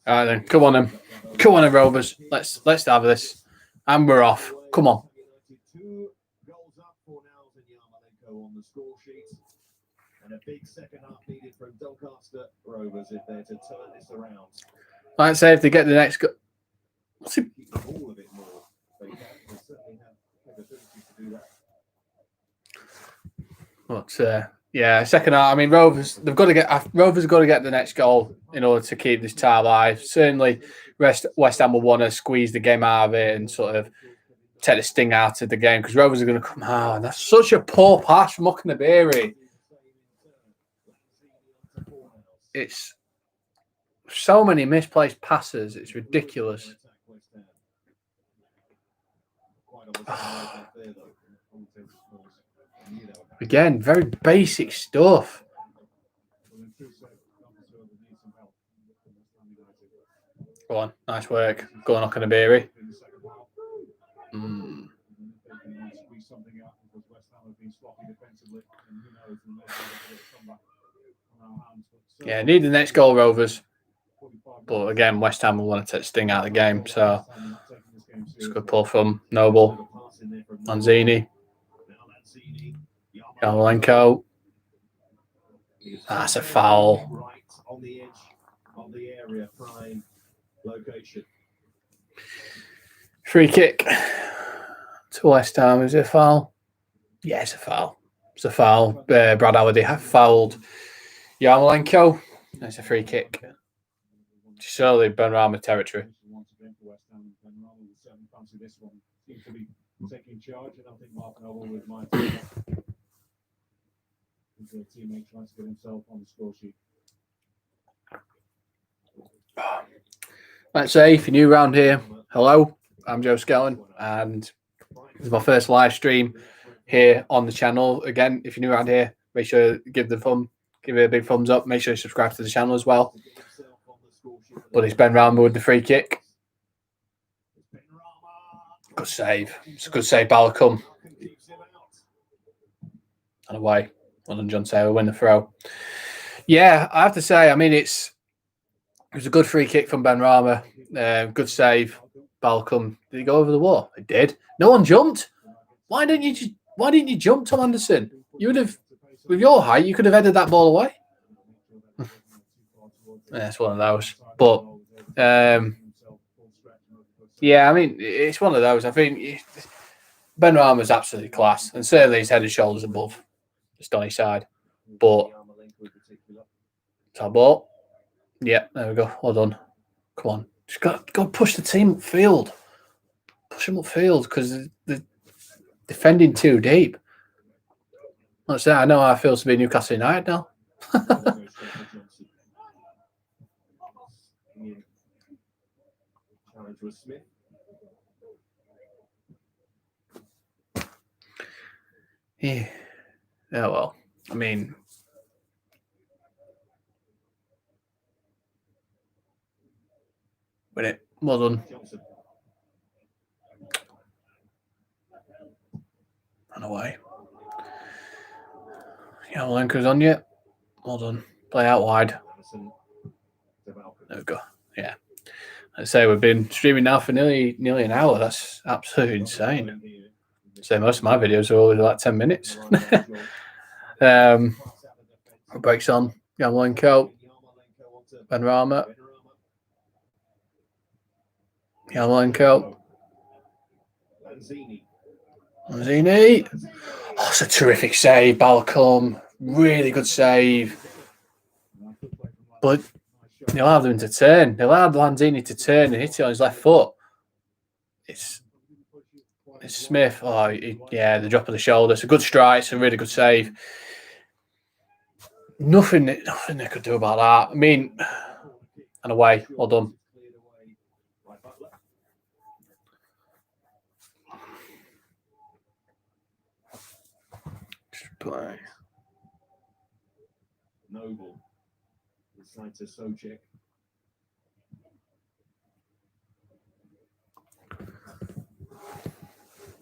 All right then, come on then, Rovers. Let's have this, and we're off. Come on. 2 goals up for Niles and Yarmolenko on the score sheet. And a big second half needed from Doncaster Rovers if they're to turn this around. I'd say if they get the next goal. Keep all of it more. They certainly have capability to do that. But yeah, second half. I mean, Rovers have got to get the next goal in order to keep this tie alive. Certainly, West Ham will want to squeeze the game out of it and sort of take the sting out of the game because Rovers are going to come out. And that's such a poor pass from Okanabiri. It's so many misplaced passes. It's ridiculous. Again, very basic stuff. Go on, nice work. Go on, Okanabiri. Yeah, need the next goal, Rovers. But again, West Ham will want to take the sting out of the game. So it's a good pull from Noble, Lanzini, Yarmolenko. That's a foul. Right on the edge of the area, prime location. Free kick to West Ham. Is it a foul? Yeah, it's a foul. It's a foul. Brad Halliday have fouled Yarmolenko. It's a free kick. Surely Benrahma territory. Taking charge, and I think Mark Noble with my teammate trying to get himself on the score sheet. Let's say if you're new around here, hello, I'm Joe Skellen, and this is my first live stream here on the channel. Again, if you're new around here, make sure to give it a big thumbs up. Make sure you subscribe to the channel as well. But it's Benrahma with the free kick. Good save. It's a good save, Balcom. And away. Well done, John Taylor. Win the throw. Yeah, I have to say, I mean, it was a good free kick from Benrahma. Good save, Balcom. Did he go over the wall? It did. No one jumped. Why didn't you jump, Tom Anderson? You would have, with your height, you could have headed that ball away. Yeah, it's one of those. But yeah, I mean, it's one of those. I think Benrahma's absolutely class, and certainly he's head and shoulders above the Stoney side. But top ball. Yeah, there we go. Well done. Come on, just got to push the team upfield. Push them upfield because they're defending too deep. Let's say I know how it feels to be Newcastle United now. Challenge was Smith. Yeah. Yeah, well, I mean, win it. Well done. Johnson. And away. Yarmolenko's on yet. Well done. Play out wide. Anderson to Balcom. There we go. Yeah. I say we've been streaming now for nearly an hour. That's absolutely insane. So most of my videos are always like 10 minutes. Breaks on. Yarmolenko. Benrahma. Yarmolenko. Lanzini. Oh, it's a terrific save, Balcom. Really good save. But they allowed him to turn. They allowed Lanzini to turn and hit it on his left foot. It's Smith. Oh, yeah, the drop of the shoulder. It's a good strike. It's a really good save. Nothing they could do about that. I mean, and away. Well done. Play. Noble. Inside to Sojek.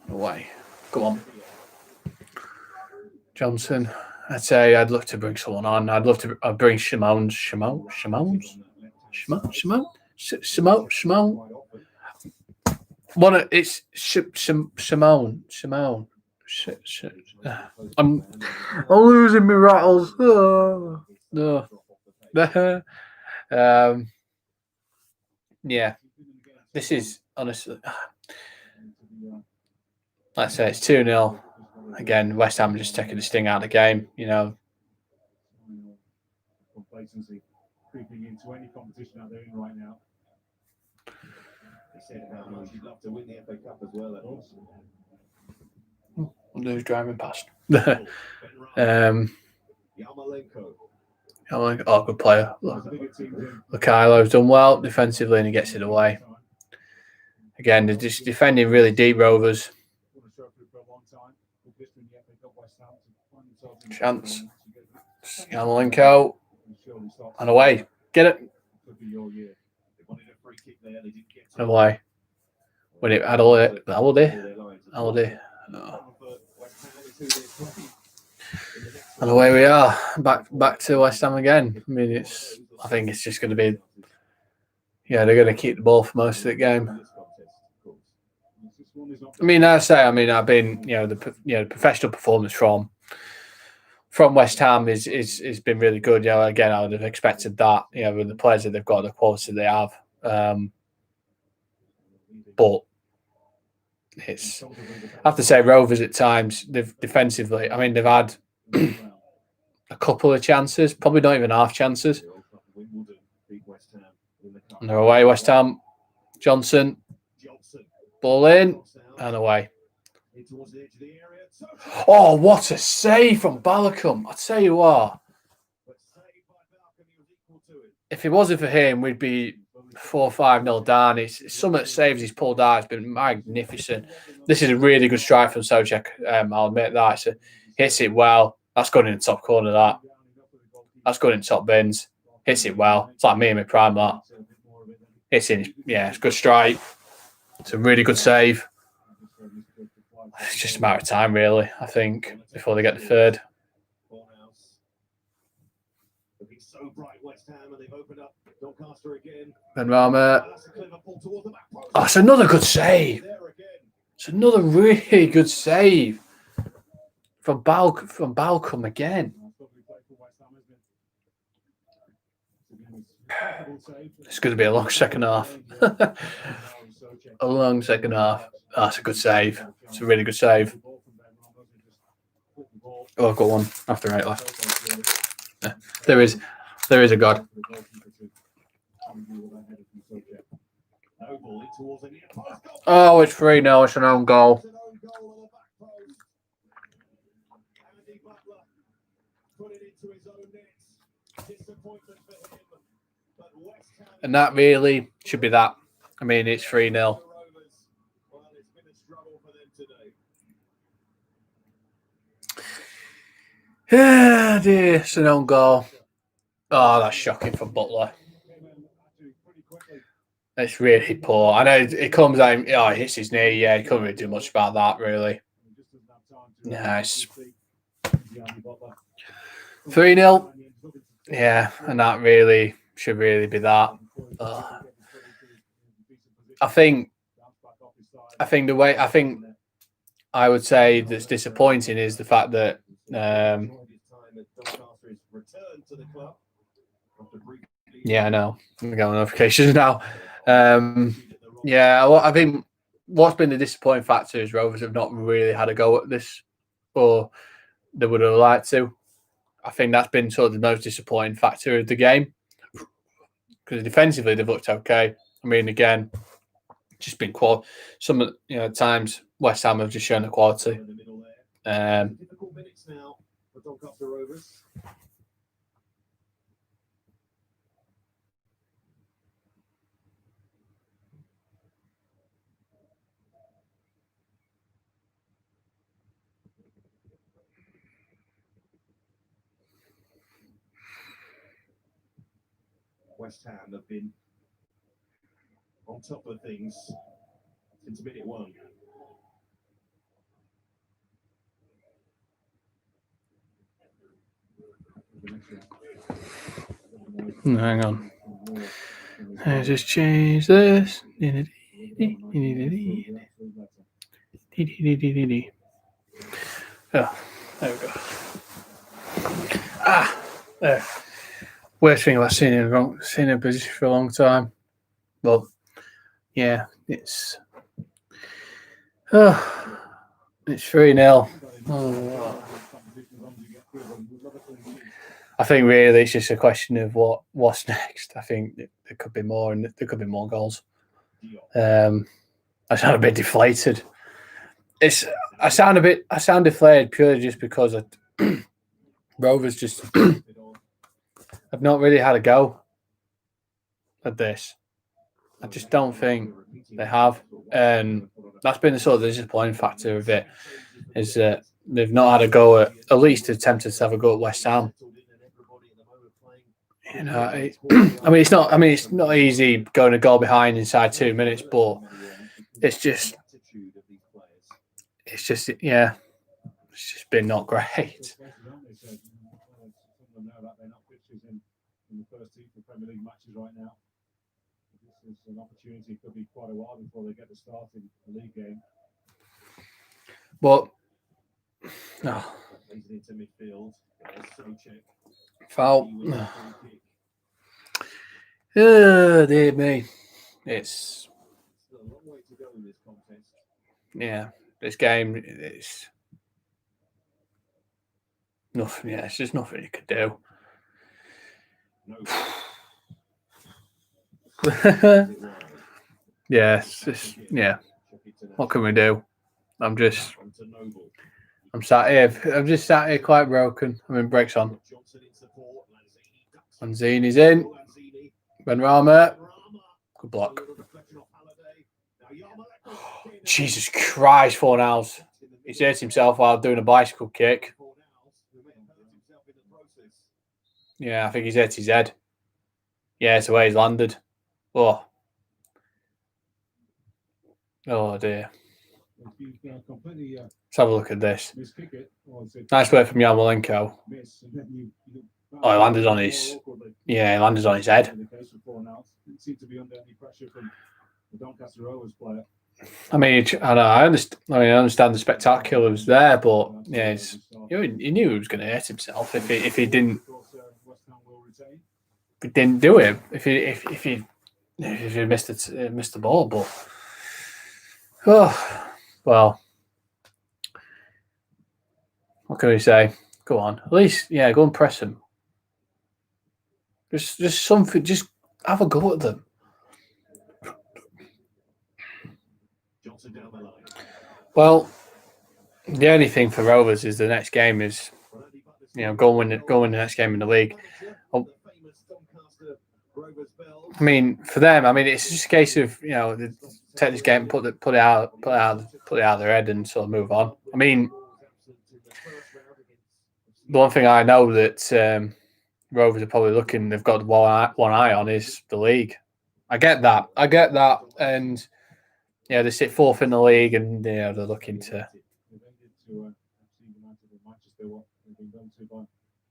Away. Go on. Johnson. I'd say I'd love to bring someone on. I'd bring Shimon. It's Simone. I'm losing my rattles. Oh, no. Yeah. This is honestly. Like I say, it's 2-0. Again, West Ham just taking the sting out of the game. You know. Complacency creeping into any competition that they're in right now. They said how much you'd love to win the FA Cup as well. Who's driving past? Yarmolenko. Oh, good player. Kylo's done well defensively and he gets it away. Again, they're just defending really deep, Rovers. Chance. Yarmolenko. And away. Get it. And away. When it had all it. Holiday. No. And away we are. Back to West Ham again. I mean, I think it's just going to be. Yeah, they're going to keep the ball for most of the game. I mean, I've been, the professional performance from West Ham is been really good. You know, again, I would have expected that. You know, with the players that they've got, the quality they have. But I have to say, Rovers at times, they've defensively. I mean, they've had a couple of chances, probably not even half chances. And they're away, West Ham. Johnson. Ball in and away. Oh, what a save from Balcom. I tell you what. If it wasn't for him, we'd be 4-5-0 down. It's some of the saves he's pulled out has been magnificent. This is a really good strike from Sojek. I'll admit that. Hits it well. That's going in the top corner, that. That's going in the top bins. Hits it well. It's like me in my prime, that. Hits in. Yeah, it's a good strike. It's a really good save. It's just a matter of time, really, I think, before they get the third. Benrahma. Oh, it's another good save. It's another really good save from Balcom again. It's going to be a long second half. A long second half. Oh, that's a good save. It's a really good save. Oh, I've got one after 8 left. Yeah, there is a God. Oh, it's 3-0. It's an own goal. And that really should be that. I mean, it's 3-0. Yeah, dear, it's an own goal. Oh, that's shocking from Butler. It's really poor. I know it comes out. Oh, he hits his knee. Yeah, he couldn't really do much about that, really. Nice. 3-0. Yeah, and that really should really be that. I think I would say that's disappointing is the fact that yeah, I know. I'm getting notifications now. Yeah, well, I think what's been the disappointing factor is Rovers have not really had a go at this, or they would have liked to. I think that's been sort of the most disappointing factor of the game, because defensively they've looked okay. I mean, again, just been some at times West Ham have just shown the quality. Difficult minutes now for Doncaster Rovers. West Ham have been on top of things since minute one. Hang on. I just change this. Oh, there we go. There. Worst thing I've seen in a position for a long time. But yeah, it's 3-0. Oh. I think really it's just a question of what's next. I think there could be more, and there could be more goals. I sound a bit deflated. I sound deflated purely just because Rovers just have not really had a go at this. I just don't think they have, and that's been the sort of disappointing factor of it, is that they've not had a go at least attempted to have a go at West Ham. I mean, it's not easy going a goal behind inside 2 minutes, but it's just been not great. In the first team for Premier League matches right now. This is an opportunity. It could be quite a while before they get to start in a league game. But no. Foul. Oh, dear me. It's a long way to go in this contest. Yeah, this game is nothing. Yeah, it's just nothing you could do. No. Yeah, it's just What can we do? I'm sat here. I'm just sat here quite broken. I mean, breaks on. Lanzini's in. Benrahma. Good block. Jesus Christ, Fornals. He's hurt himself while doing a bicycle kick. Yeah, I think he's hurt his head. Yeah, it's the way he's landed. Oh dear. Let's have a look at this. Nice work from Yarmolenko. Oh, he landed on his. Yeah, he landed on his head. I mean, I understand the spectacular was there, but yeah, he knew he was going to hurt himself if he didn't do it. If he missed the ball, but well, what can we say? Go on, at least go and press him. Just something. Just have a go at them. Well, the only thing for Rovers is the next game is, go win the next game in the league. I mean, for them, it's just a case of take this game, put it out of their head, and sort of move on. I mean, the one thing I know that Rovers are probably looking, they've got one eye on is the league. I get that, and they sit fourth in the league, and they're looking to.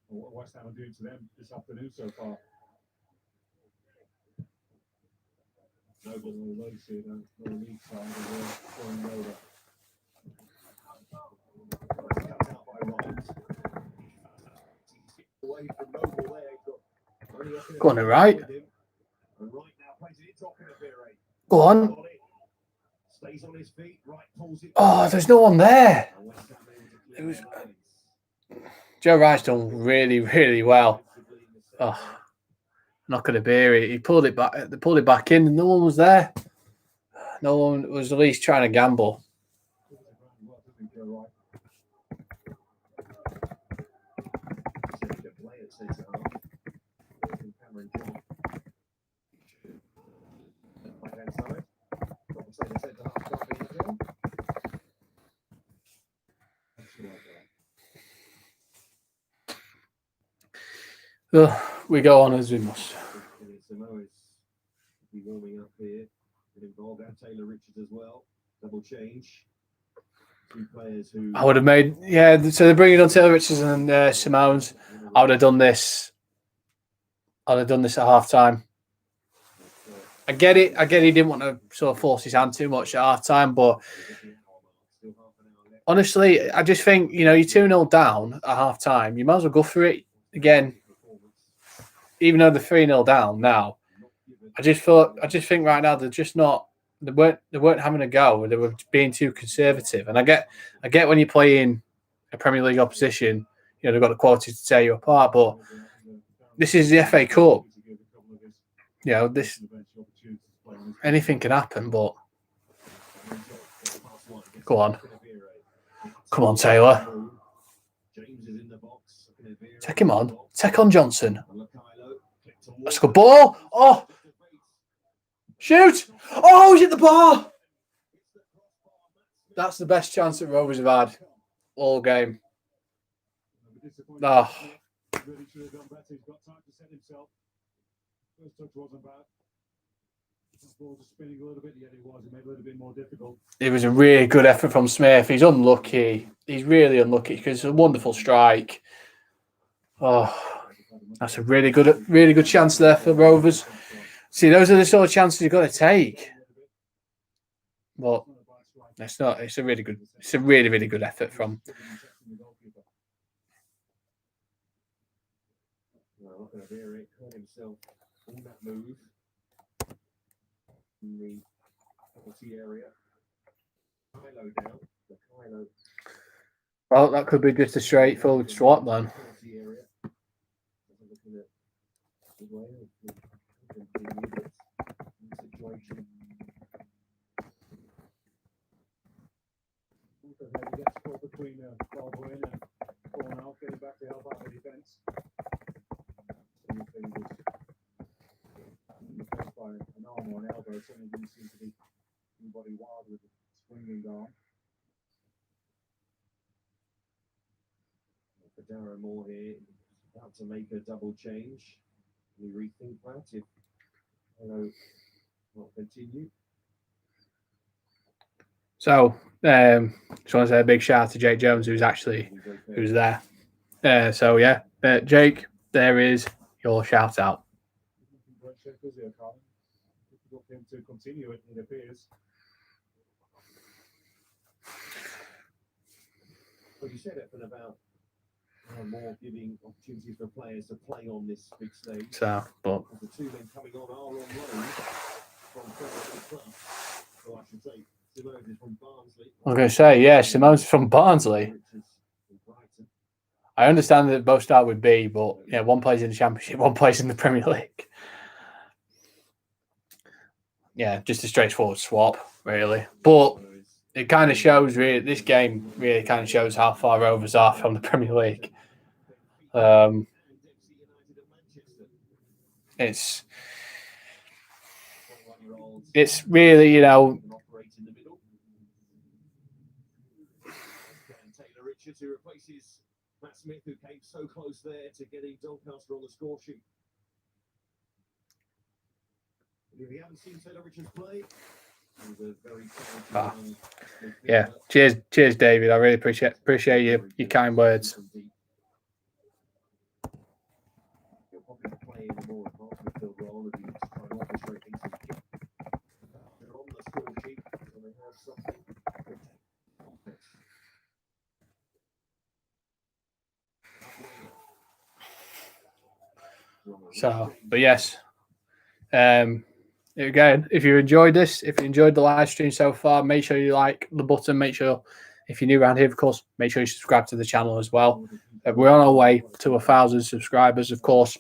What West Ham are doing to them this afternoon so far. Noble and Lacey, the league side, are going over. Cut out by Wright. Away from Noble there. Got only up in Go on, then, Wright. with him. And Wright now plays it into Okinabere. Go on. Got it. Stays on his feet. Wright pulls it. Oh, there's no one there. And West Ham able to clear It was- their lines. Joe Wright's done really, really well. Oh, not going to bear it. He pulled it back. They pulled it back in, and no one was there. No one was at least trying to gamble. Said he could play at centre half. Cameron John. Right-hand side. Not to say the centre half can't be ideal. We go on as we must. Samoa's be warming up here. Get involved. And Taylor Richards as well. Double change. Two players who. I would have made, yeah. So they're bringing on Taylor Richards and Simone's. I would have done this. I'd have done this at half time. I get it. I get he didn't want to sort of force his hand too much at half time, but honestly, I just think, you know, you're 2-0 down at half time. You might as well go for it again. Even though they're 3-0 down now, I just think right now they're just not. They weren't having a go. They were being too conservative. And I get when you're playing a Premier League opposition, you know, they've got the quality to tear you apart. But this is the FA Cup. You know, this anything can happen. But go on, come on, Taylor. Take him on. Take on Johnson. That's a good ball. Oh, shoot. Oh, he's hit the bar. That's the best chance that Rovers have had all game. Oh. Really should have done better. He's got time to set himself. First touch wasn't bad. The ball just spinning a little bit. Yet it was. It made it a little bit more difficult. It was a really good effort from Smith. He's unlucky. He's really unlucky because it's a wonderful strike. Oh, that's a really good chance there for Rovers. See, those are the sort of chances you've got to take. But it's not. It's a really good effort from. Okinabere caught himself on that move in the penalty area. Kylo down. The Kylo Well, that could be just a straightforward swap then. penalty area. Looking at the way of the situation. He gets caught between Baldwin and Cornell, getting back to help out the defence. By an arm or an elbow, certainly didn't seem to be anybody wild with the swinging arm. For Darren Moore here, about to make a double change. Can you rethink that if Kylo not continue? So, just want to say a big shout out to Jake Jones, who's there. So yeah, Jake, there is your shout out. Difficult for him to continue it appears. Well, you said it about more giving opportunities for players to play on this big stage. So, but The two men coming on are on loan from Premier Club. So I should say, Simone is from Barnsley. I'm going to say, yeah, Simone's from Barnsley. I understand that both start with B, but yeah, one plays in the Championship, one plays in the Premier League. Yeah, just a straightforward swap, really. But it kind of shows, really, this game really kind of shows how far Rovers are from the Premier League. It's really, you know, Taylor Richards, who replaces Matt Smith, who came so close there to getting Doncaster on the score sheet. If you haven't seen Taylor Richards play, he's a very talented yeah. Cheers, David. I really appreciate your kind words. He'll probably play in a more advanced midfield role if he's trying to orchestrate things. So, but yes. Again, if you enjoyed this, if you enjoyed the live stream so far, make sure you like the button. Make sure, if you're new around here, of course, make sure you subscribe to the channel as well. We're on our way to 1,000 subscribers, of course.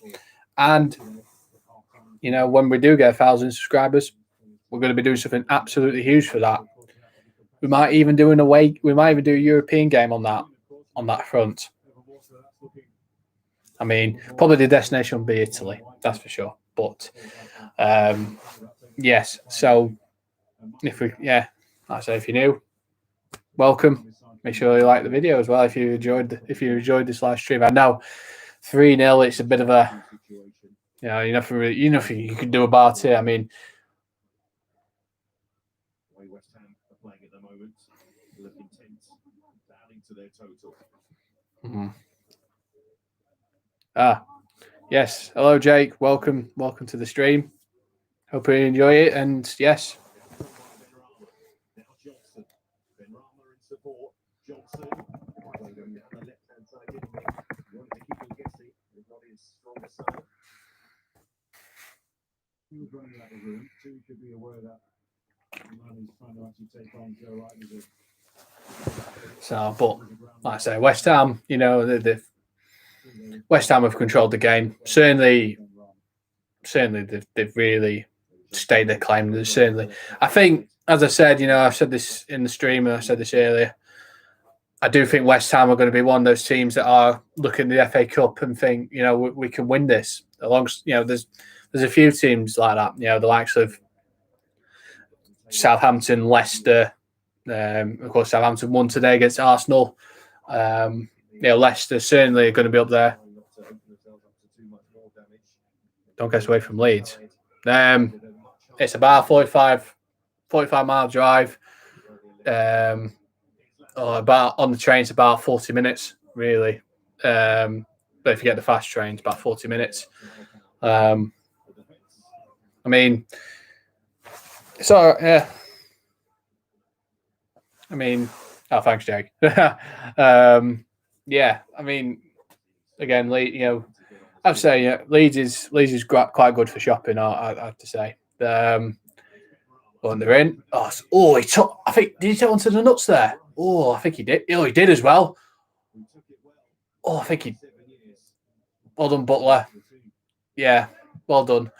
And, you know, when we do get 1,000 subscribers, we're going to be doing something absolutely huge for that. We might even do a European game on that front. I mean, probably the destination will be Italy, that's for sure. But yes, so like I say, if you're new, welcome. Make sure you like the video as well if you enjoyed this live stream. I know 3-0, it's a bit of a nothing you can do about it. I mean, West Ham are playing at the moment, looking tense, down into their total. Yes. Hello, Jake. Welcome to the stream. Hope you enjoy it. And yes. Now Johnson. Benrahma in support. Johnson. Played him down the left-hand side, didn't he? He wanted to keep him guessing. It's not his strongest side. He was running out of room. Two should be aware that the man who's trying to actually take on Joe Wright is So, but like I say, West Ham, you know, West Ham have controlled the game. Certainly they've really stayed their claim. Certainly, I think, as I said, you know, I've said this in the stream and I said this earlier. I do think West Ham are going to be one of those teams that are looking at the FA Cup and think, you know, we can win this. You know, there's a few teams like that. You know, the likes of Southampton, Leicester. Of course, Southampton won today against Arsenal. Leicester certainly are going to be up there. Don't get away from Leeds. It's about a 45-mile drive. About on the train, it's about 40 minutes, really. But if you get the fast train, it's about 40 minutes. I mean, so yeah. I mean, thanks, Jake. Yeah, I mean, again, you know, I'd say Leeds is quite good for shopping. I have to say. When they're in, he took. I think did he take one to the nuts there? Oh, I think he did. Oh, he did as well. Oh, I think he. Well done, Butler. Yeah, well done.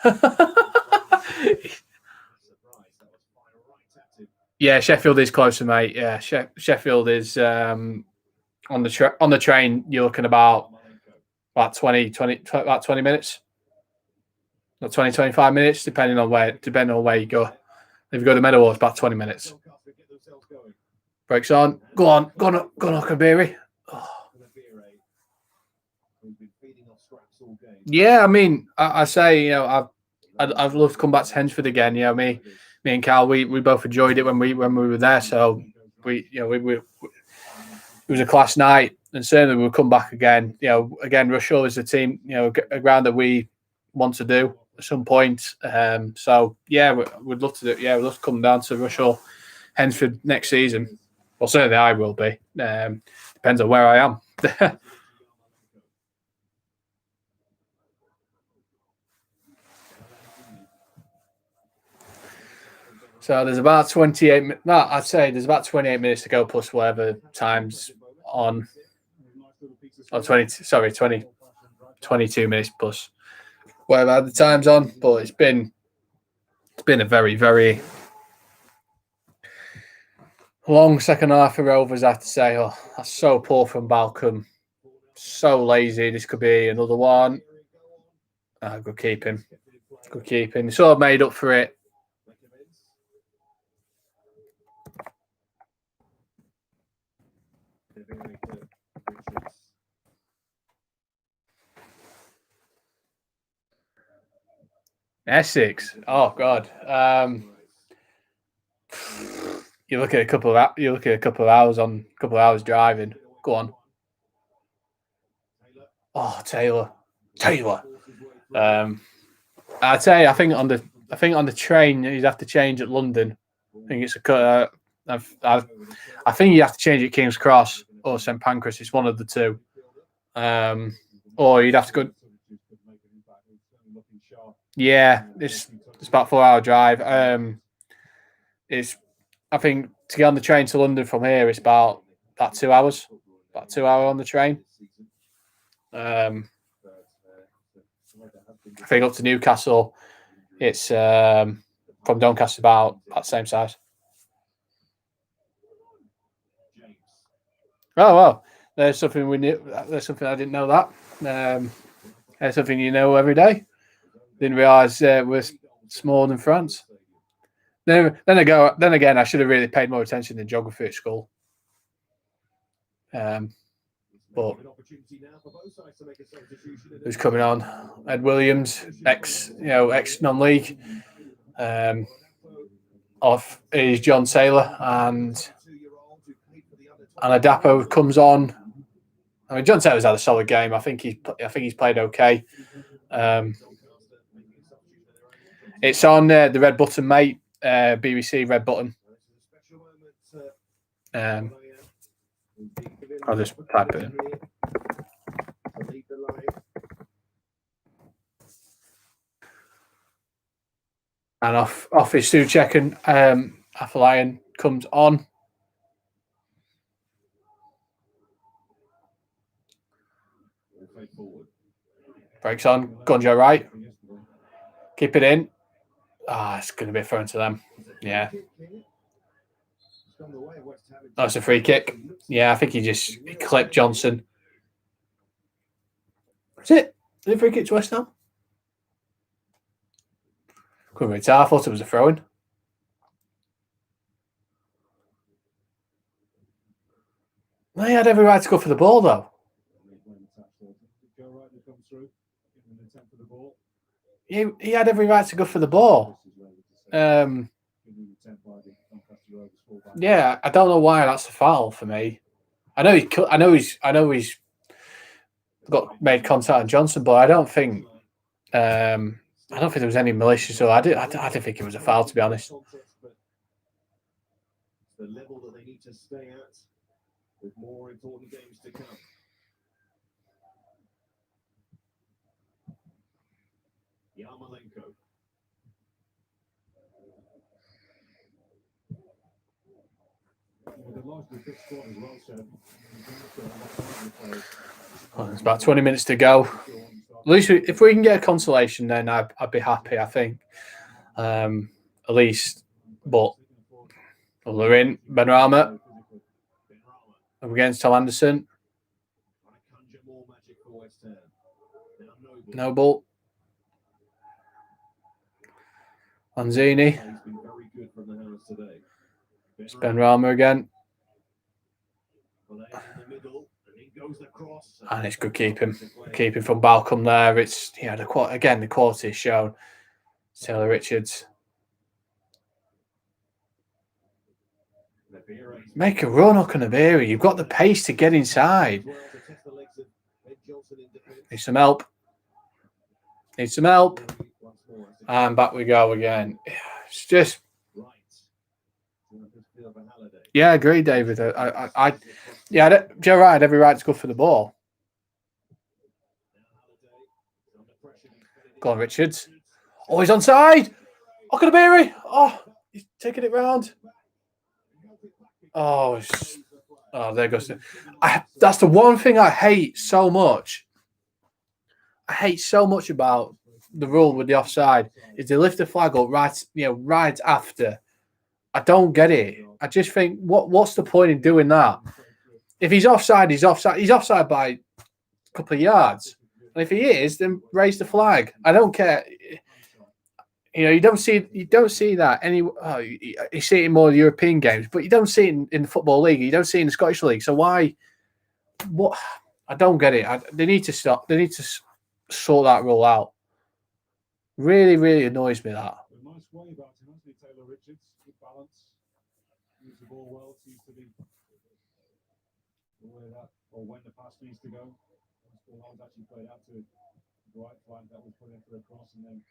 Yeah, Sheffield is closer, mate. Yeah, Sheffield is on the train. You're looking about 20 minutes, not 20, 25 minutes, depending on where you go. If you go to Meadowhall, it's about 20 minutes. Brakes on. Go on, Kabiri. Oh. Yeah, I mean, I say, you know, I'd love to come back to Hednesford again. You know, me and Cal, we both enjoyed it when we were there. So it was a class night, and certainly we'll come back again. You know, again, Rushall is a team, you know, a ground that we want to do at some point. So yeah, we'd love to do. Yeah, we'd love to come down to Rushall, Hednesford next season. Well, certainly I will be. Depends on where I am. So there's about 28. No, I'd say there's about 28 minutes to go plus whatever times on. Or 22 minutes plus whatever the time's on. But it's been a very, very long second half for Rovers, I have to say. Oh, that's so poor from Balcom. So lazy. This could be another one. Good keeping. Good keeping. Sort of made up for it. Essex. Oh God. You look at a couple of hours driving. Go on. Oh, Taylor. I'd say I think on the train you'd have to change at London. I think it's I think you have to change it King's Cross or St Pancras. It's one of the two. Or you'd have to go. Yeah, it's about 4-hour drive. I think to get on the train to London from here, it's about 2 hours. About 2 hours on the train. I think up to Newcastle, it's from Doncaster about the same size. Oh well, there's something we knew. There's something I didn't know that. There's something you know every day. Didn't realise we're smaller than France. Then again, I should have really paid more attention to geography at school. But who's coming on? Ed Williams, ex non-league. Off is John Taylor and Adapo comes on. I mean, John Taylor's had a solid game. I think he's played okay. It's on the red button, mate. BBC red button. I'll just type it in. And off is Souček and Afolayan comes on. Breaks on. Gonjo right. Keep it in. It's going to be thrown to them. Yeah. That's a free kick. Yeah, I think he clipped Johnson. Is it? Is it free kick to West Ham? Couldn't really tell. I thought it was a throw-in. Well, he had every right to go for the ball, though. He had every right to go for the ball. Yeah, I don't know why that's a foul for me. I know he's got made contact on Johnson, but I don't think there was any malicious. So I didn't think it was a foul, to be honest. The level that they need to stay at with more important games to come. Yarmolenko. There's about 20 minutes to go. At least if we can get a consolation, then I'd be happy, I think. At least. But we're in. Benrahma. Up against Tom Anderson. Noble. Lanzini. It's Benrahma again. And it's good keeping from Balcom there. It's the quality is shown. Taylor Richards. Make a run, Okanabiri. You've got the pace to get inside. Need some help. And back we go again. It's just. Yeah, I agree, David. Joe Wright had every right to go for the ball. Go on, Richards. Oh, he's onside. Okanabiri. Oh, he's taking it round. Oh, there goes. That's the one thing I hate so much. I hate so much about the rule with the offside is they lift the flag up right after. I don't get it. I just think, what's the point in doing that? If he's offside, he's offside. He's offside by a couple of yards. And if he is, then raise the flag. I don't care. You don't see that you see it in more European games, but you don't see it in the Football League. You don't see it in the Scottish League. So why? What? I don't get it. They need to stop. They need to sort that rule out. Really, really annoys me that. Nice way about him, hasn't he, Taylor Richards? Good balance. Use the ball well. Seems to be the way that, or when the pass needs to go. The ball actually played out to the right flank that was put in for a cross, and then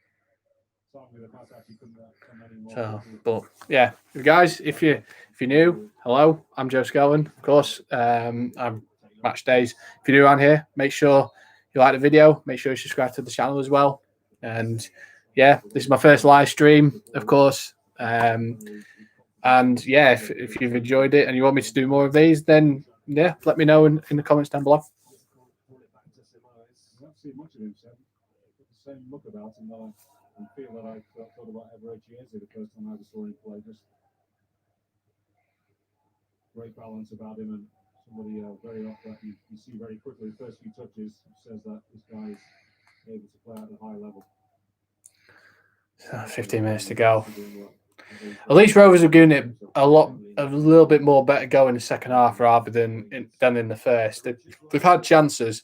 suddenly the pass actually couldn't come anymore. So, but yeah, guys, if you you're new, hello, I'm Joe Skelton, of course. I'm Match Days. If you're new on here, make sure you like the video. Make sure you subscribe to the channel as well. And yeah, this is my first live stream, of course. And yeah, if you've enjoyed it and you want me to do more of these, then yeah, let me know in the comments down below. I don't see much of him, Seb. Got the same look about him that I feel that I thought about Everett Chiesa the first time I ever saw him play. Just great balance about him, and somebody very off that you see very quickly. The first few touches says that this guy is able to play at a high level. 15 minutes to go. At least Rovers are doing it a little bit more better go in the second half rather than in the first. They've had chances.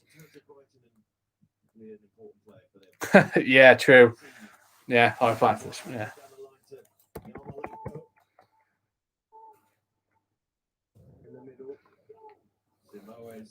Yeah, true. Yeah, high five. Yeah. In the middle, Simoes